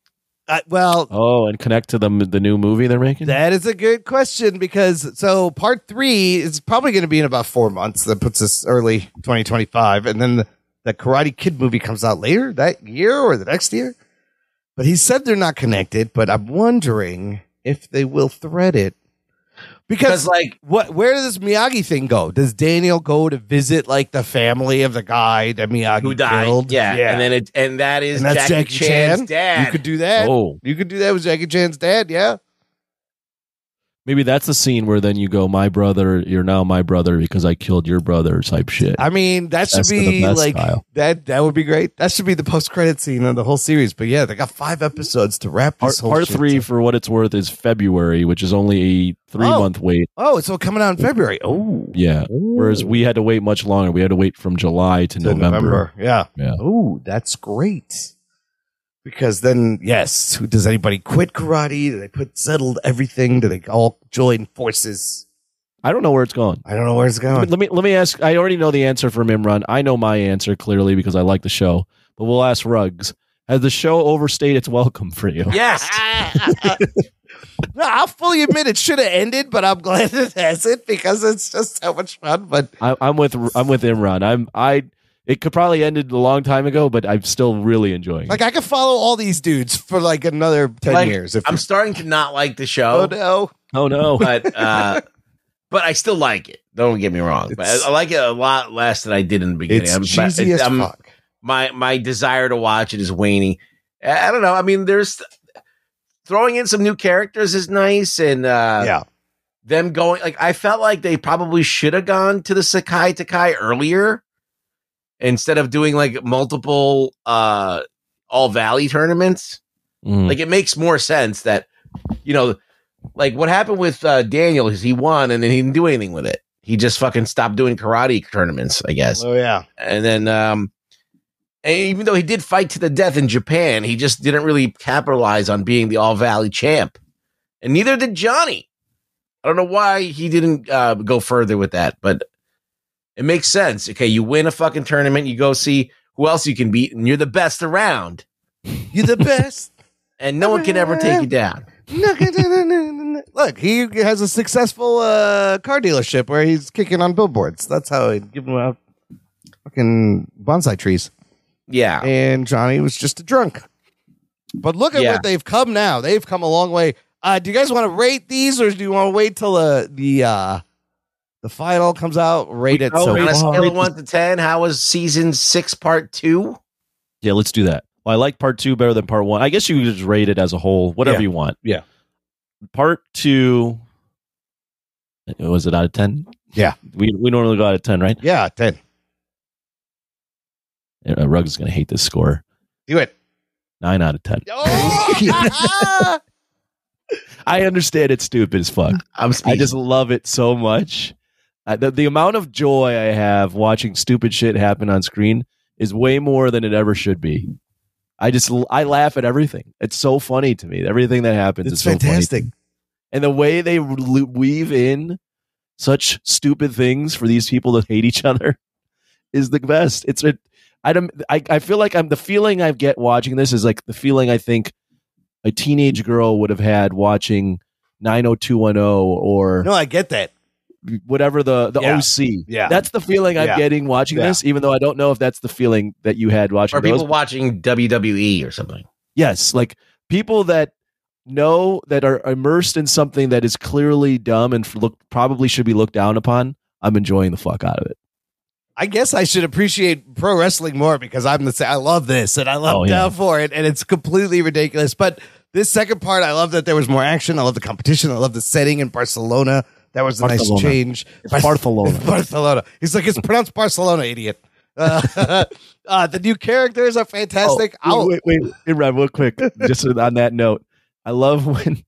and connect to the new movie they're making? That is a good question because part 3 is probably going to be in about 4 months. That puts us early 2025. And then the Karate Kid movie comes out later that year or the next year. But he said they're not connected, but I'm wondering if they will thread it. Because where does this Miyagi thing go? Does Daniel go to visit the family of the guy that Miyagi who died? killed? Yeah. And that's Jackie Chan's dad. You could do that. Oh. You could do that with Jackie Chan's dad, yeah. Maybe that's the scene where then you go, my brother, you're now my brother because I killed your brother type shit. I mean, that should be style. That would be great. That should be the post-credit scene of the whole series. But yeah, they got 5 episodes to wrap this whole Part shit 3, up. for what it's worth, is February, which is only a 3-month wait. Oh, it's all coming out in February. Oh. Yeah. Whereas we had to wait much longer. We had to wait from July to November. Yeah. Yeah. Oh, that's great. Because then, yes, does anybody quit karate? Do they settled everything? Do they all join forces? I don't know where it's going. I don't know where it's going. Let me ask. I already know the answer from Imran. I know my answer clearly because I like the show. But we'll ask Ruggs. Has the show overstayed its welcome for you? Yes. No, I'll fully admit it should have ended, but I'm glad it hasn't because it's just so much fun. But I'm with Imran. It could probably ended a long time ago, but I'm still really enjoying it. I could follow all these dudes for another 10 years. I'm starting to not like the show. Oh no! But I still like it. Don't get me wrong. But I like it a lot less than I did in the beginning. It's cheesy as fuck. My desire to watch it is waning. I don't know. I mean, there's throwing in some new characters is nice, and them going I felt like they probably should have gone to the Sekai Takai earlier. Instead of doing multiple All Valley tournaments, it makes more sense that, what happened with Daniel is he won and then he didn't do anything with it. He just fucking stopped doing karate tournaments, I guess. Oh yeah. And then, and even though he did fight to the death in Japan, he just didn't really capitalize on being the All Valley champ, and neither did Johnny. I don't know why he didn't go further with that, but. It makes sense. Okay, you win a fucking tournament, you go see who else you can beat, and you're the best around. You're the best. And no one can ever take you down. Look, he has a successful car dealership where he's kicking on billboards. That's how he give him out fucking bonsai trees. Yeah. And Johnny was just a drunk. But look at what they've come now. They've come a long way. Do you guys want to rate these, or do you want to wait till the final comes out? Rate it. On a scale of 1 to 10, how was season 6 part 2? Yeah, let's do that. Well, I like part 2 better than part 1. I guess you could just rate it as a whole, whatever you want. Yeah. Part 2, was it out of 10? Yeah. We normally go out of 10, right? Yeah, 10. Ruggs is going to hate this score. Do it. 9 out of 10. Oh! I understand it's stupid as fuck. I just love it so much. The amount of joy I have watching stupid shit happen on screen is way more than it ever should be. I laugh at everything. It's so funny to me. Everything that happens is so fantastic. Funny. And the way they weave in such stupid things for these people to hate each other is the best. I feel like the feeling I get watching this is like the feeling I think a teenage girl would have had watching 90210 or no, I get that. Whatever the OC. Yeah. That's the feeling I'm getting watching this, even though I don't know if that's the feeling that you had watching or people watching WWE or something. Yes, like people that know that are immersed in something that is clearly dumb and probably should be looked down upon. I'm enjoying the fuck out of it. I guess I should appreciate pro wrestling more because I love this and I love down for it, and it's completely ridiculous. But this second part, I love that there was more action. I love the competition. I love the setting in Barcelona. That was a nice change. It's Barcelona. Barcelona. He's like, it's pronounced Barcelona, idiot. The new characters are fantastic. Wait, real quick. Just on that note, I love when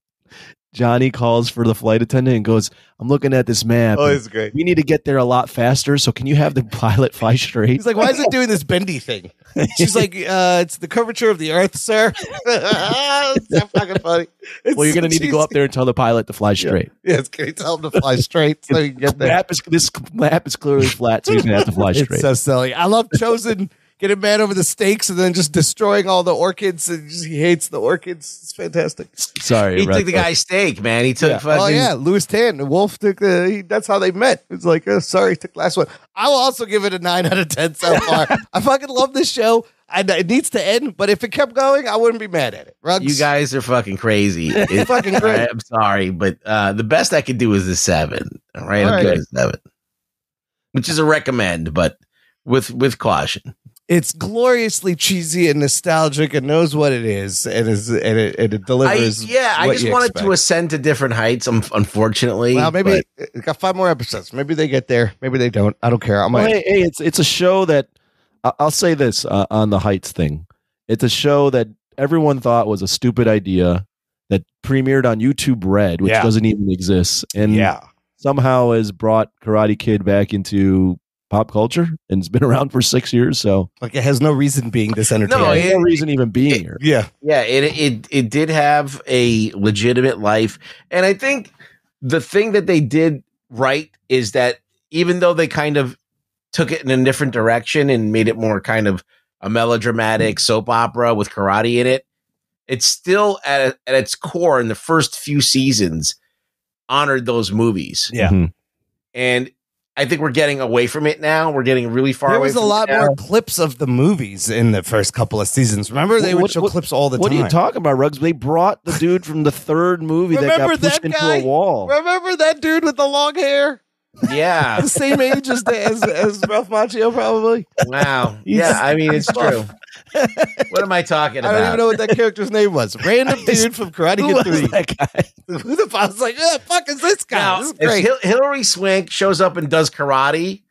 Johnny calls for the flight attendant and goes, I'm looking at this map. Oh, it's great. We need to get there a lot faster. So can you have the pilot fly straight? He's like, why is it doing this bendy thing? She's like, it's the curvature of the earth, sir. It's so fucking funny. Well, you're going to need to go up there and tell the pilot to fly straight. Yes, can you tell him to fly straight so you can get there? This map is clearly flat, so he's going to have to fly straight. It's so silly. I love Chosen getting mad over the steaks and then just destroying all the orchids. And he hates the orchids. It's fantastic. Sorry, He took the guy's steak, man. He took fucking. Oh yeah, Louis Tan and Wolf took that's how they met. It's like, sorry, took the last one. I will also give it a 9 out of 10 so far. I fucking love this show. It needs to end, but if it kept going, I wouldn't be mad at it. Rugs. You guys are fucking crazy. It's fucking great. I'm sorry, but the best I could do is a 7. All right, I'm good at 7, which is a recommend, but with caution. It's gloriously cheesy and nostalgic and knows what it is and it delivers. I just wanted to ascend to different heights. Unfortunately, well, maybe it got 5 more episodes. Maybe they get there. Maybe they don't. I don't care. It's a show that I'll say this on the heights thing. It's a show that everyone thought was a stupid idea that premiered on YouTube Red, which doesn't even exist, and somehow has brought Karate Kid back into pop culture, and it's been around for 6 years. So, like, it has no reason being this entertaining. No reason even being here. Yeah. It did have a legitimate life, and I think the thing that they did right is that even though they kind of took it in a different direction and made it more kind of a melodramatic soap opera with karate in it, it's still at its core in the first few seasons honored those movies. Yeah. Mm-hmm. And I think we're getting away from it now. We're getting really far away from it. There was a lot more clips of the movies in the first couple of seasons. Remember, they would show clips all the time. What are you talking about, Ruggs? They brought the dude from the third movie that got pushed into a wall. Remember that dude with the long hair? Yeah. The same age as Ralph Macchio, probably. Wow. Yeah, I mean, it's true. What am I talking about? I don't even know what that character's name was. Random dude from Karate Kid 3. That guy? Who the fuck? I was like, who the fuck is this guy? Now, This is great. if Hillary Swank shows up and does karate,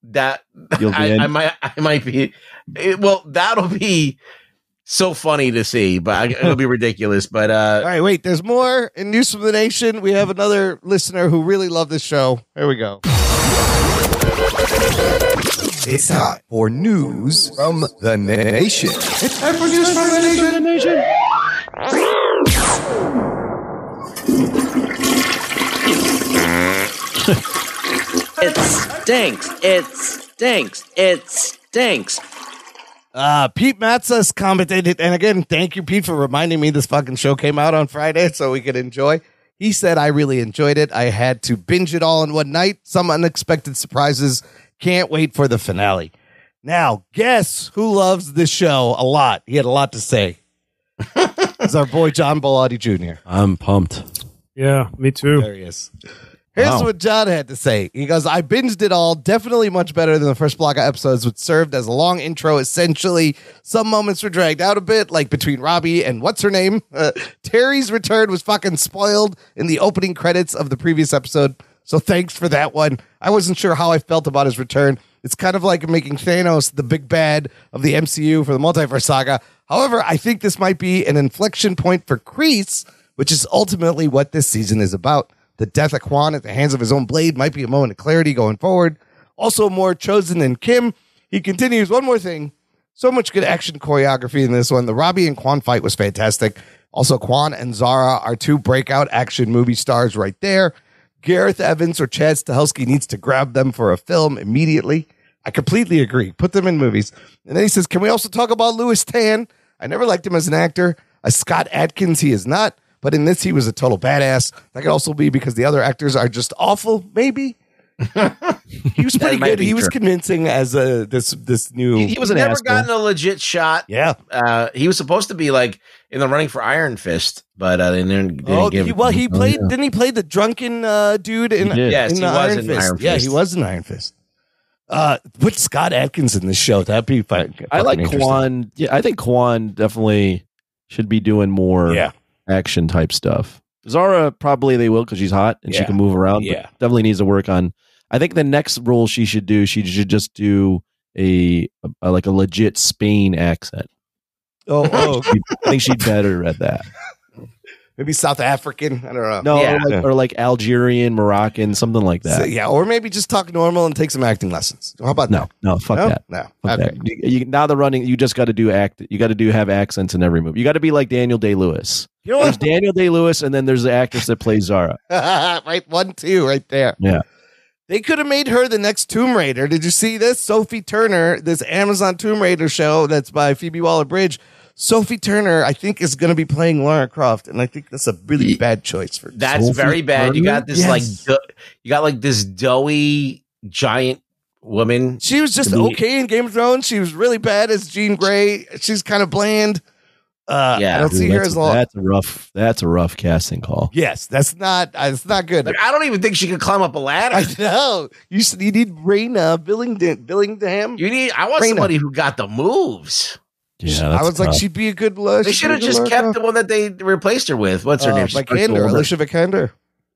that I might be. That'll be so funny to see, but it'll be ridiculous. But all right, wait. There's more in news from the nation. We have another listener who really loved this show. Here we go. It's time for news from the nation. It's time for news from the nation. It stinks. It stinks. It stinks. Pete Matzos commented, and again, thank you, Pete, for reminding me this fucking show came out on Friday so we could enjoy. He said, I really enjoyed it. I had to binge it all in one night. Some unexpected surprises. Can't wait for the finale. Now, guess who loves this show a lot? He had a lot to say. It's our boy, John Bellotti Jr. I'm pumped. Yeah, me too. There he is. Here's what John had to say. He goes, I binged it all. Definitely much better than the first block of episodes, which served as a long intro. Essentially, some moments were dragged out a bit, like between Robbie and what's her name? Terry's return was fucking spoiled in the opening credits of the previous episode. So thanks for that one. I wasn't sure how I felt about his return. It's kind of like making Thanos the big bad of the MCU for the Multiverse Saga. However, I think this might be an inflection point for Kreese, which is ultimately what this season is about. The death of Quan at the hands of his own blade might be a moment of clarity going forward. Also more chosen than Kim. He continues, one more thing. So much good action choreography in this one. The Robbie and Quan fight was fantastic. Also, Quan and Zara are 2 breakout action movie stars right there. Gareth Evans or Chad Stahelski needs to grab them for a film immediately. I completely agree. Put them in movies. And then he says, can we also talk about Louis Tan? I never liked him as an actor. As Scott Adkins, he is not. But in this, he was a total badass. That could also be because the other actors are just awful, maybe. He was pretty good. He was convincing as this new. He was never gotten a legit shot. Yeah. He was supposed to be like in the running for Iron Fist, but they didn't give him. He played. Didn't he play the drunken dude in? Yes, in he was Iron in Fist. Iron Fist. Yeah, he was in Iron Fist. Put Scott Adkins in this show. That'd be fun. I like Quan. Yeah, I think Quan definitely should be doing more action type stuff. Zara probably they will because she's hot and she can move around. Yeah, but definitely needs to work on. I think the next role she should just do a legit Spain accent. Oh. I think she'd better at that. Maybe South African. I don't know. No, or like Algerian, Moroccan, something like that. So, or maybe just talk normal and take some acting lessons. How about that? No, fuck that. No. Fuck Okay. that. Now the running, you just got to do act. You got to have accents in every movie. You got to be like Daniel Day-Lewis. You know There's Daniel Day-Lewis, and then there's the actress that plays Zara. Right, 1, 2, right there. Yeah. They could have made her the next Tomb Raider. Did you see this? Sophie Turner, this Amazon Tomb Raider show that's by Phoebe Waller-Bridge. Sophie Turner, I think, is going to be playing Lara Croft, and I think that's a really bad choice for. That's Sophie very bad. You got this Yes. you got like this doughy giant woman. She was just okay in Game of Thrones. She was really bad as Jean Grey. She's kind of bland. I don't see her as long. That's a rough casting call. Yes, it's not good. Like, I don't even think she could climb up a ladder. I know. You need Raina Billingham. I want somebody who got the moves. Yeah, I was like, she'd be a good. They should have just kept the one that they replaced her with. What's her name? Vikander, Alicia Vikander.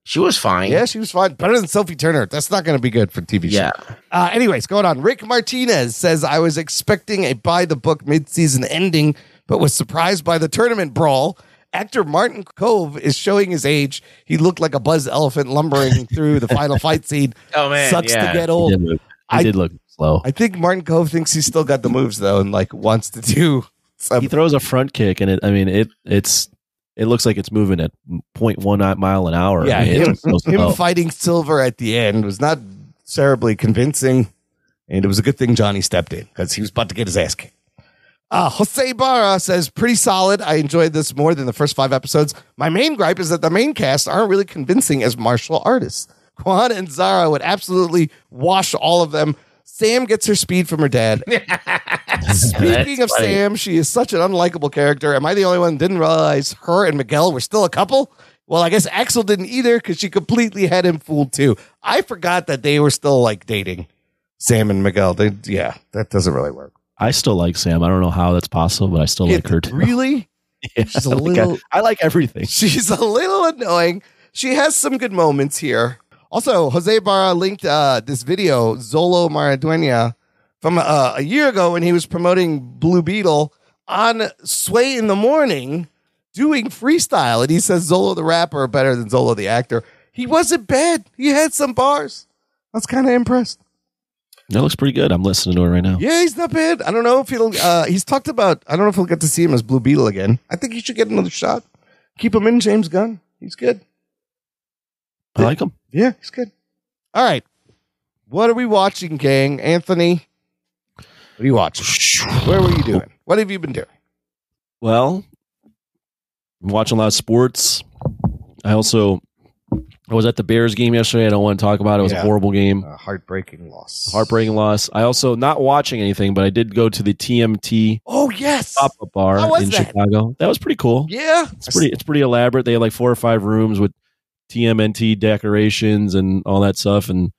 She was fine. Yeah, she was fine. Better than Sophie Turner. That's not going to be good for TV show. Anyways, going on. Rick Martinez says, I was expecting a by-the-book mid-season ending, but was surprised by the tournament brawl. Actor Martin Cove is showing his age. He looked like a buzz elephant lumbering through the final fight scene. Oh, man. Sucks to get old. He did look slow. I think Martin Cove thinks he's still got the moves, though, and like wants to do He throws a front kick, and it looks like it's moving at 0.1 mile an hour. Yeah, him fighting Silver at the end was not terribly convincing, and it was a good thing Johnny stepped in because he was about to get his ass kicked. Jose Barra says, pretty solid. I enjoyed this more than the first 5 episodes. My main gripe is that the main cast aren't really convincing as martial artists. Kwan and Zara would absolutely wash all of them. Sam gets her speed from her dad. Speaking of Sam, she is such an unlikable character. Am I the only one who didn't realize her and Miguel were still a couple? Well, I guess Axel didn't either because she completely had him fooled too. I forgot that they were still like dating, Sam and Miguel. That doesn't really work. I still like Sam. I don't know how that's possible, but I still like her too. Really? Yeah, She's a little. I like everything. She's a little annoying. She has some good moments here. Also, Jose Barra linked this video, Zolo Maraduena, from a year ago when he was promoting Blue Beetle on Sway in the Morning doing freestyle. And he says Zolo the rapper better than Zolo the actor. He wasn't bad. He had some bars. I was kind of impressed. That looks pretty good. I'm listening to it right now. Yeah, he's not bad. I don't know if he's talked about, I don't know if he'll get to see him as Blue Beetle again. I think he should get another shot. Keep him in, James Gunn. He's good. I like him. Yeah, he's good. All right. What are we watching, gang? Anthony, what are you watching? Where were you doing? What have you been doing? Well, I'm watching a lot of sports. I was at the Bears game yesterday. I don't want to talk about it. It was a horrible game. Heartbreaking loss. I also not watching anything, but I did go to the TMT. Oh, yes. Pop-up bar in Chicago. That was pretty cool. Yeah. It's pretty elaborate. They had like 4 or 5 rooms with TMNT decorations and all that stuff. And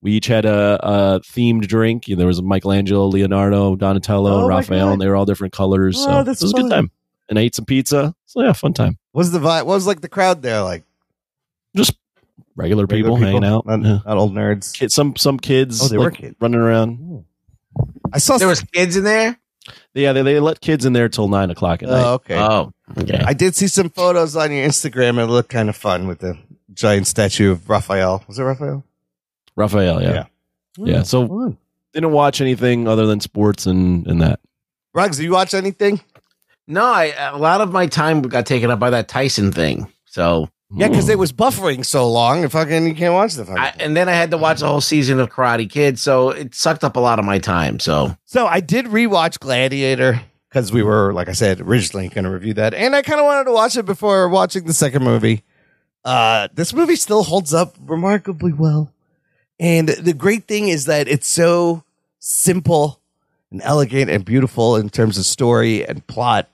we each had a themed drink. There was Michelangelo, Leonardo, Donatello, Raphael, and they were all different colors. So it was a good time. And I ate some pizza. So yeah, fun time. What was the vibe? What was like the crowd there like? Just regular people hanging out. Not old nerds. Some kids. Oh, they were kids running around. I saw there was kids in there. Yeah, they let kids in there till 9 o'clock at night. Oh, okay. Oh, okay. I did see some photos on your Instagram. It looked kind of fun with the giant statue of Raphael. Was it Raphael? Raphael, yeah. Yeah. So fun. Didn't watch anything other than sports and that. Ruggs, did you watch anything? No, a lot of my time got taken up by that Tyson thing. So yeah, because it was buffering so long. You can't watch the fucking. And then I had to watch the whole season of Karate Kid, so it sucked up a lot of my time. So I did rewatch Gladiator because we were, like I said, originally going to review that, and I kind of wanted to watch it before watching the second movie. This movie still holds up remarkably well, and the great thing is that it's so simple and elegant and beautiful in terms of story and plot.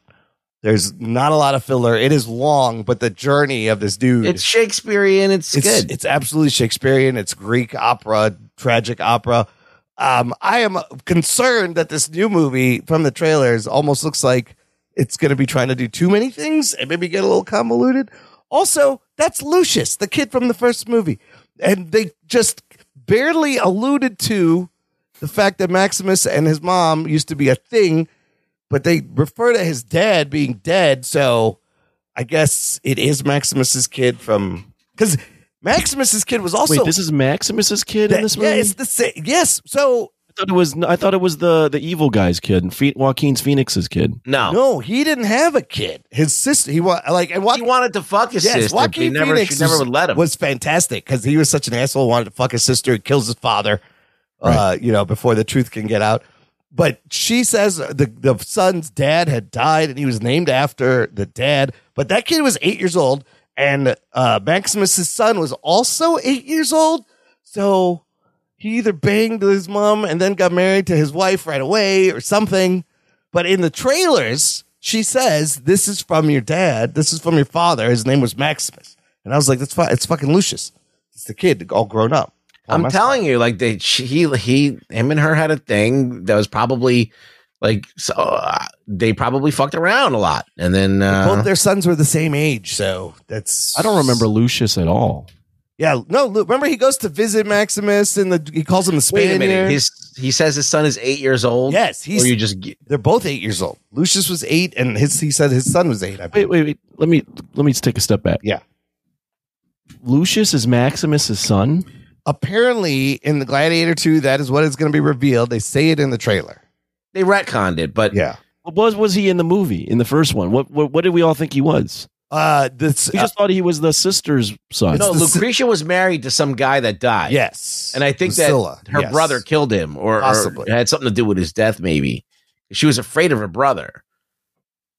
There's not a lot of filler. It is long, but the journey of this dude. It's Shakespearean. It's good. It's absolutely Shakespearean. It's Greek opera, tragic opera. I am concerned that this new movie from the trailers almost looks like it's going to be trying to do too many things and maybe get a little convoluted. Also, that's Lucius, the kid from the first movie. And they just barely alluded to the fact that Maximus and his mom used to be a thing. But they refer to his dad being dead, so I guess it is Maximus's kid from... Because Maximus's kid was also... Wait, this is Maximus's kid in this movie? Yeah, it's the same. Yes, so I thought it was the evil guy's kid, Joaquin Phoenix's kid. No, he didn't have a kid. His sister, he wanted to fuck his sister, but she never would let him. Was fantastic because he was such an asshole. Wanted to fuck his sister. He kills his father, before the truth can get out. But she says the son's dad had died, and he was named after the dad. But that kid was 8 years old, and Maximus's son was also 8 years old. So he either banged his mom and then got married to his wife right away or something. But in the trailers, she says, "This is from your dad. This is from your father. His name was Maximus." And I was like, "That's fine. It's fucking Lucius. It's the kid all grown up." I'm telling you, like him and her had a thing that was probably like, they probably fucked around a lot. And then both their sons were the same age. So I don't remember Lucius at all. Yeah, no. Remember, he goes to visit Maximus, and he calls him the Spaniard. Wait a minute. He says his son is 8 years old. Yes, they're both 8 years old. Lucius was 8, and he said his son was 8. Wait. Let me take a step back. Yeah, Lucius is Maximus's son. Apparently, in the Gladiator 2, that is what is going to be revealed. They say it in the trailer. They retconned it, but yeah. What was he in the movie? In the first one, what did we all think he was? We just thought he was the sister's son. No, Lucretia was married to some guy that died. Yes. And I think Priscilla, that her brother killed him or it had something to do with his death, maybe. She was afraid of her brother.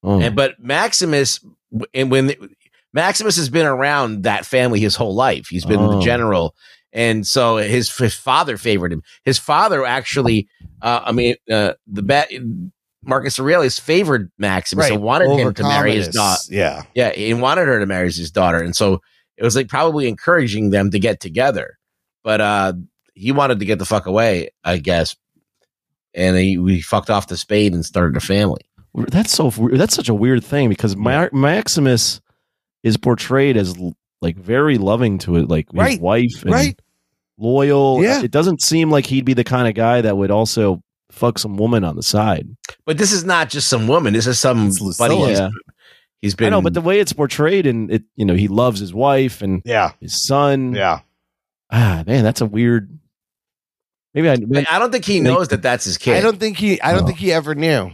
Oh. But Maximus, Maximus has been around that family his whole life. He's been the general. And so his father favored him. His father actually, Marcus Aurelius favored Maximus and wanted him to marry his daughter. Yeah. Yeah. He wanted her to marry his daughter. And so it was like probably encouraging them to get together. But he wanted to get the fuck away, I guess. And we fucked off the spade and started a family. That's such a weird thing because Maximus is portrayed as like very loving to it, like his wife and loyal. Yeah. It doesn't seem like he'd be the kind of guy that would also fuck some woman on the side. But this is not just some woman. This is somebody he's been. I know, but the way it's portrayed, and it, he loves his wife and his son. Yeah. Man, that's a weird. Maybe I don't think he knows that that's his kid. I don't think he ever knew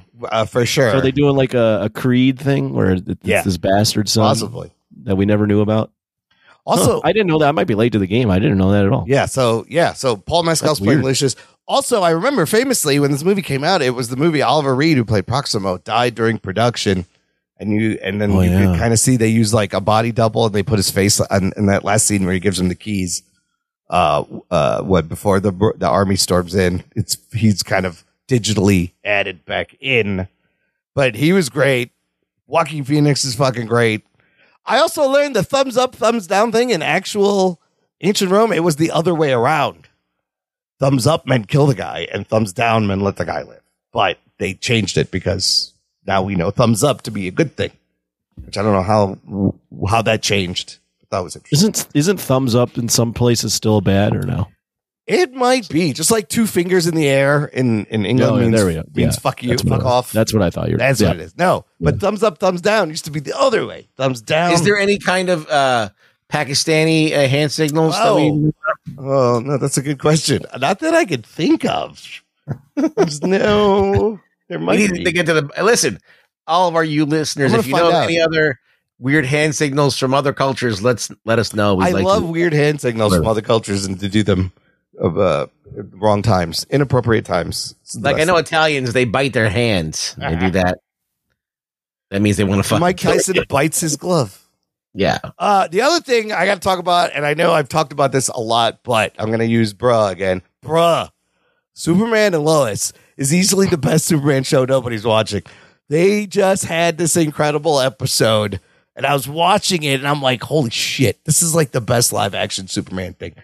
for sure. So are they doing like a Creed thing where it's this bastard son possibly that we never knew about? Also, I didn't know that. I might be late to the game. I didn't know that at all. Yeah. So Paul Mescal's playing Lucius. Also, I remember famously when this movie came out, it was the movie Oliver Reed, who played Proximo, died during production. And then you could kind of see they use like a body double, and they put his face in that last scene where he gives him the keys. Before the army storms in, he's kind of digitally added back in, but he was great. Joaquin Phoenix is fucking great. I also learned the thumbs up, thumbs down thing in actual ancient Rome. It was the other way around. Thumbs up meant kill the guy, and thumbs down meant let the guy live. But they changed it because now we know thumbs up to be a good thing, which I don't know how that changed. That was interesting. Isn't thumbs up in some places still bad or no? It might be just like two fingers in the air in England means fuck you, fuck off. That's what I thought you were. That's what it is. No, but thumbs up, thumbs down used to be the other way. Thumbs down. Is there any kind of Pakistani hand signals? Oh no, that's a good question. Not that I could think of. No, there might be. To get to the listen. All of our listeners, if you know any other weird hand signals from other cultures, let us know. I love weird hand signals from other cultures and to do them of wrong times, inappropriate times. Like I know Italians, they bite their hands. They do that. That means they want to fuck. Mike Tyson bites his glove. Yeah. The other thing I got to talk about, and I know I've talked about this a lot, but I'm going to use bruh again. Bruh. Superman and Lois is easily the best Superman show nobody's watching. They just had this incredible episode, and I was watching it, and I'm like, holy shit, this is like the best live action Superman thing.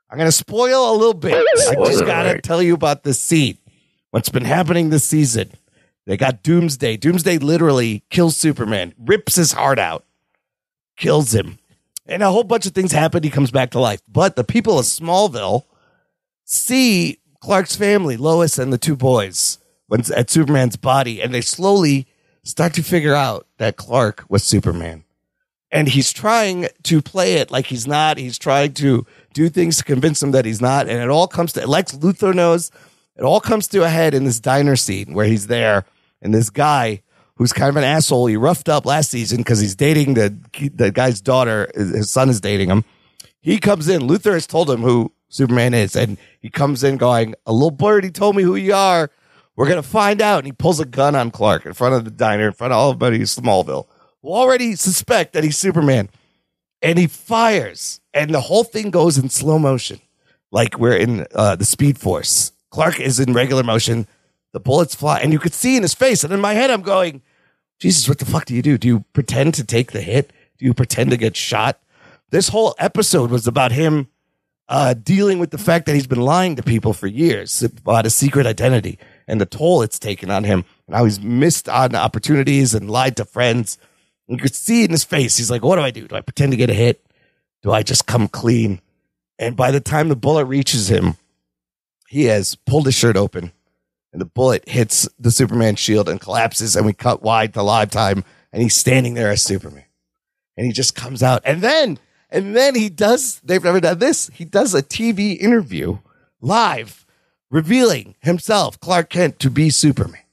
I'm going to spoil a little bit. I just got to tell you about this scene. What's been happening this season. They got Doomsday. Doomsday literally kills Superman, rips his heart out, kills him. And a whole bunch of things happen. He comes back to life. But the people of Smallville see Clark's family, Lois and the two boys, at Superman's body, and they slowly start to figure out that Clark was Superman. And he's trying to play it like he's not. He's trying to do things to convince them that he's not. And it all comes to Lex Luthor knows. It all comes to a head in this diner scene where he's there, and this guy who's kind of an asshole, he roughed up last season because he's dating the guy's daughter. His son is dating him. He comes in. Luther has told him who Superman is, and he comes in going, "A little birdie told me who you are. We're going to find out." And he pulls a gun on Clark in front of the diner, in front of everybody in Smallville, who already suspect that he's Superman. And he fires, and the whole thing goes in slow motion, like we're in the Speed Force. Clark is in regular motion. The bullets fly, and you could see in his face. And in my head, I'm going, Jesus, what the fuck do you do? Do you pretend to take the hit? Do you pretend to get shot? This whole episode was about him dealing with the fact that he's been lying to people for years about his secret identity and the toll it's taken on him and how he's missed on opportunities and lied to friends. You could see it in his face. He's like, what do I do? Do I pretend to get a hit? Do I just come clean? And by the time the bullet reaches him, he has pulled his shirt open and the bullet hits the Superman shield and collapses, and we cut wide to live time, and he's standing there as Superman. And he just comes out. And then he does, they've never done this, he does a TV interview live revealing himself, Clark Kent, to be Superman.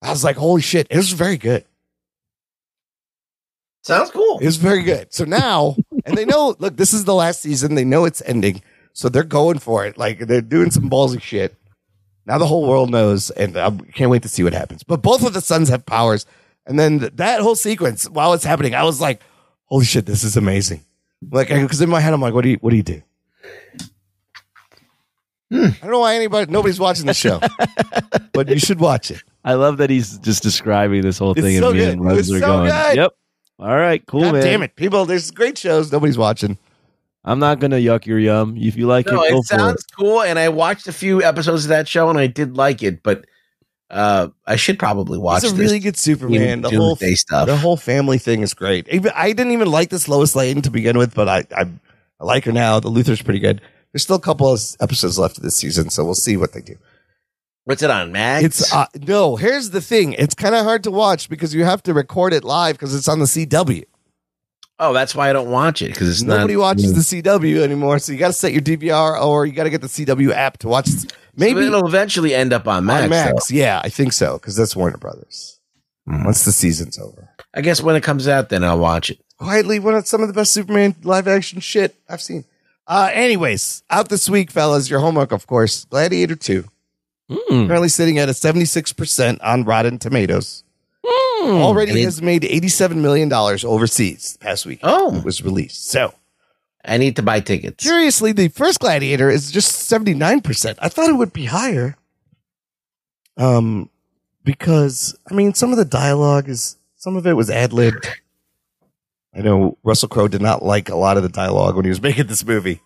I was like, holy shit, it was very good. Sounds cool. It was very good. So now, and they know, look, this is the last season. They know it's ending. So they're going for it. Like, they're doing some ballsy shit. Now the whole world knows, and I can't wait to see what happens. But both of the sons have powers. And then that whole sequence, while it's happening, I was like, holy shit, this is amazing. Like, because in my head, I'm like, what do you do? I don't know why nobody's watching the show, but you should watch it. I love that he's just describing this whole thing. It's so and me good. and Rose It's are so going, good. yep. All right, cool, God man. damn it. People, there's great shows. Nobody's watching. I'm not going to yuck your yum. If you like No, it, go it for sounds it. cool, and I watched a few episodes of that show, and I did like it, but I should probably watch It's a this really good Superman. The Doomsday stuff. The whole family thing is great. I didn't even like this Lois Lane to begin with, but I like her now. The Luther's pretty good. There's still a couple of episodes left of this season, so we'll see what they do. What's it on, Max? It's no. Here's the thing. It's kind of hard to watch because you have to record it live because it's on the CW. Oh, that's why I don't watch it, because it's Nobody watches the CW anymore, so you got to set your DVR or you got to get the CW app to watch. Maybe so it'll eventually end up on Max. On Max, yeah, I think so, because that's Warner Brothers. Once the season's over, I guess when it comes out, then I'll watch it. Quietly, one of some of the best Superman live action shit I've seen. Anyways, out this week, fellas, your homework, of course, Gladiator 2. Currently sitting at a 76% on Rotten Tomatoes. Already has made $87 million overseas past week. Oh, it was released. So I need to buy tickets. Curiously, the first Gladiator is just 79%. I thought it would be higher. Because I mean, some of the dialogue some of it was ad-libbed. I know Russell Crowe did not like a lot of the dialogue when he was making this movie.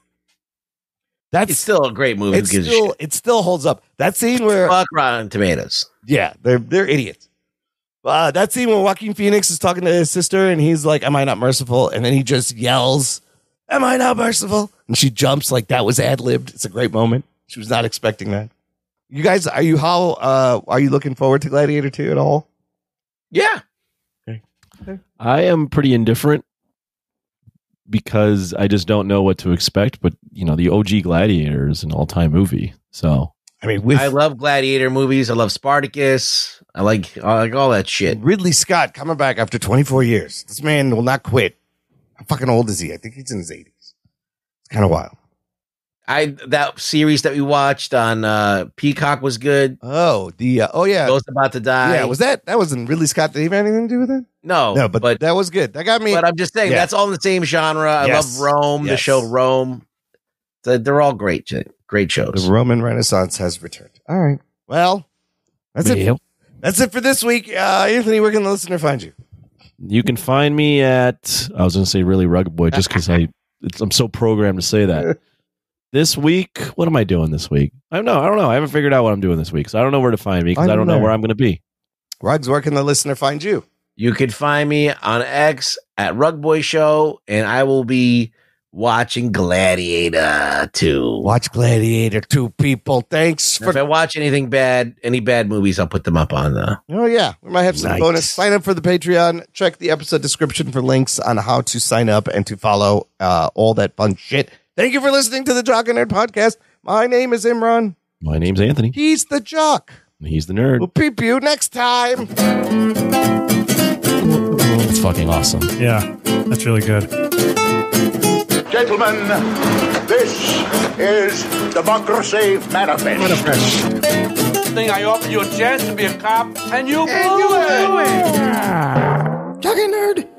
It's still a great movie. It still holds up. That scene where fuck Rotten Tomatoes. Yeah, they're idiots. That scene where Joaquin Phoenix is talking to his sister and he's like, "Am I not merciful?" And then he just yells, "Am I not merciful?" And she jumps like that was ad-libbed. It's a great moment. She was not expecting that. You guys, are you looking forward to Gladiator 2 at all? Yeah. Okay. I am pretty indifferent because I just don't know what to expect. But you know, the OG Gladiator is an all-time movie, so I mean, I love Gladiator movies. I love Spartacus. I like all that shit. Ridley Scott coming back after 24 years. This man will not quit. How fucking old is he? I think he's in his 80s. It's kind of wild. That series that we watched on Peacock was good. Oh, yeah. Ghost About to Die. Yeah, that wasn't Ridley Scott. Did he have anything to do with it? No, but that was good. That got me. But I'm just saying, that's all in the same genre. I love Rome, the show Rome. They're all great shows. The Roman Renaissance has returned. All right. Well, that's it. That's it for this week. Anthony, where can the listener find you? You can find me at, I was going to say Really Rugged Boy, just because I'm so programmed to say that. This week, what am I doing this week? I don't know. I haven't figured out what I'm doing this week, so I don't know where to find me because I don't know where I'm going to be. Ruggs, where can the listener find you? You can find me on X at Rug Boy Show, and I will be watching Gladiator 2. Watch Gladiator 2, people. Thanks for. If I watch any bad movies, I'll put them up on the. Oh yeah, we might have some bonus. Sign up for the Patreon. Check the episode description for links on how to sign up and to follow all that fun shit. Thank you for listening to the Jock and Nerd podcast. My name is Imran. My name's Anthony. He's the Jock. He's the nerd. We'll peep you next time. It's fucking awesome. Yeah, that's really good. Gentlemen, this is Democracy Manifest. Thing I offered you a chance to be a cop, and you blew it. Jock and Nerd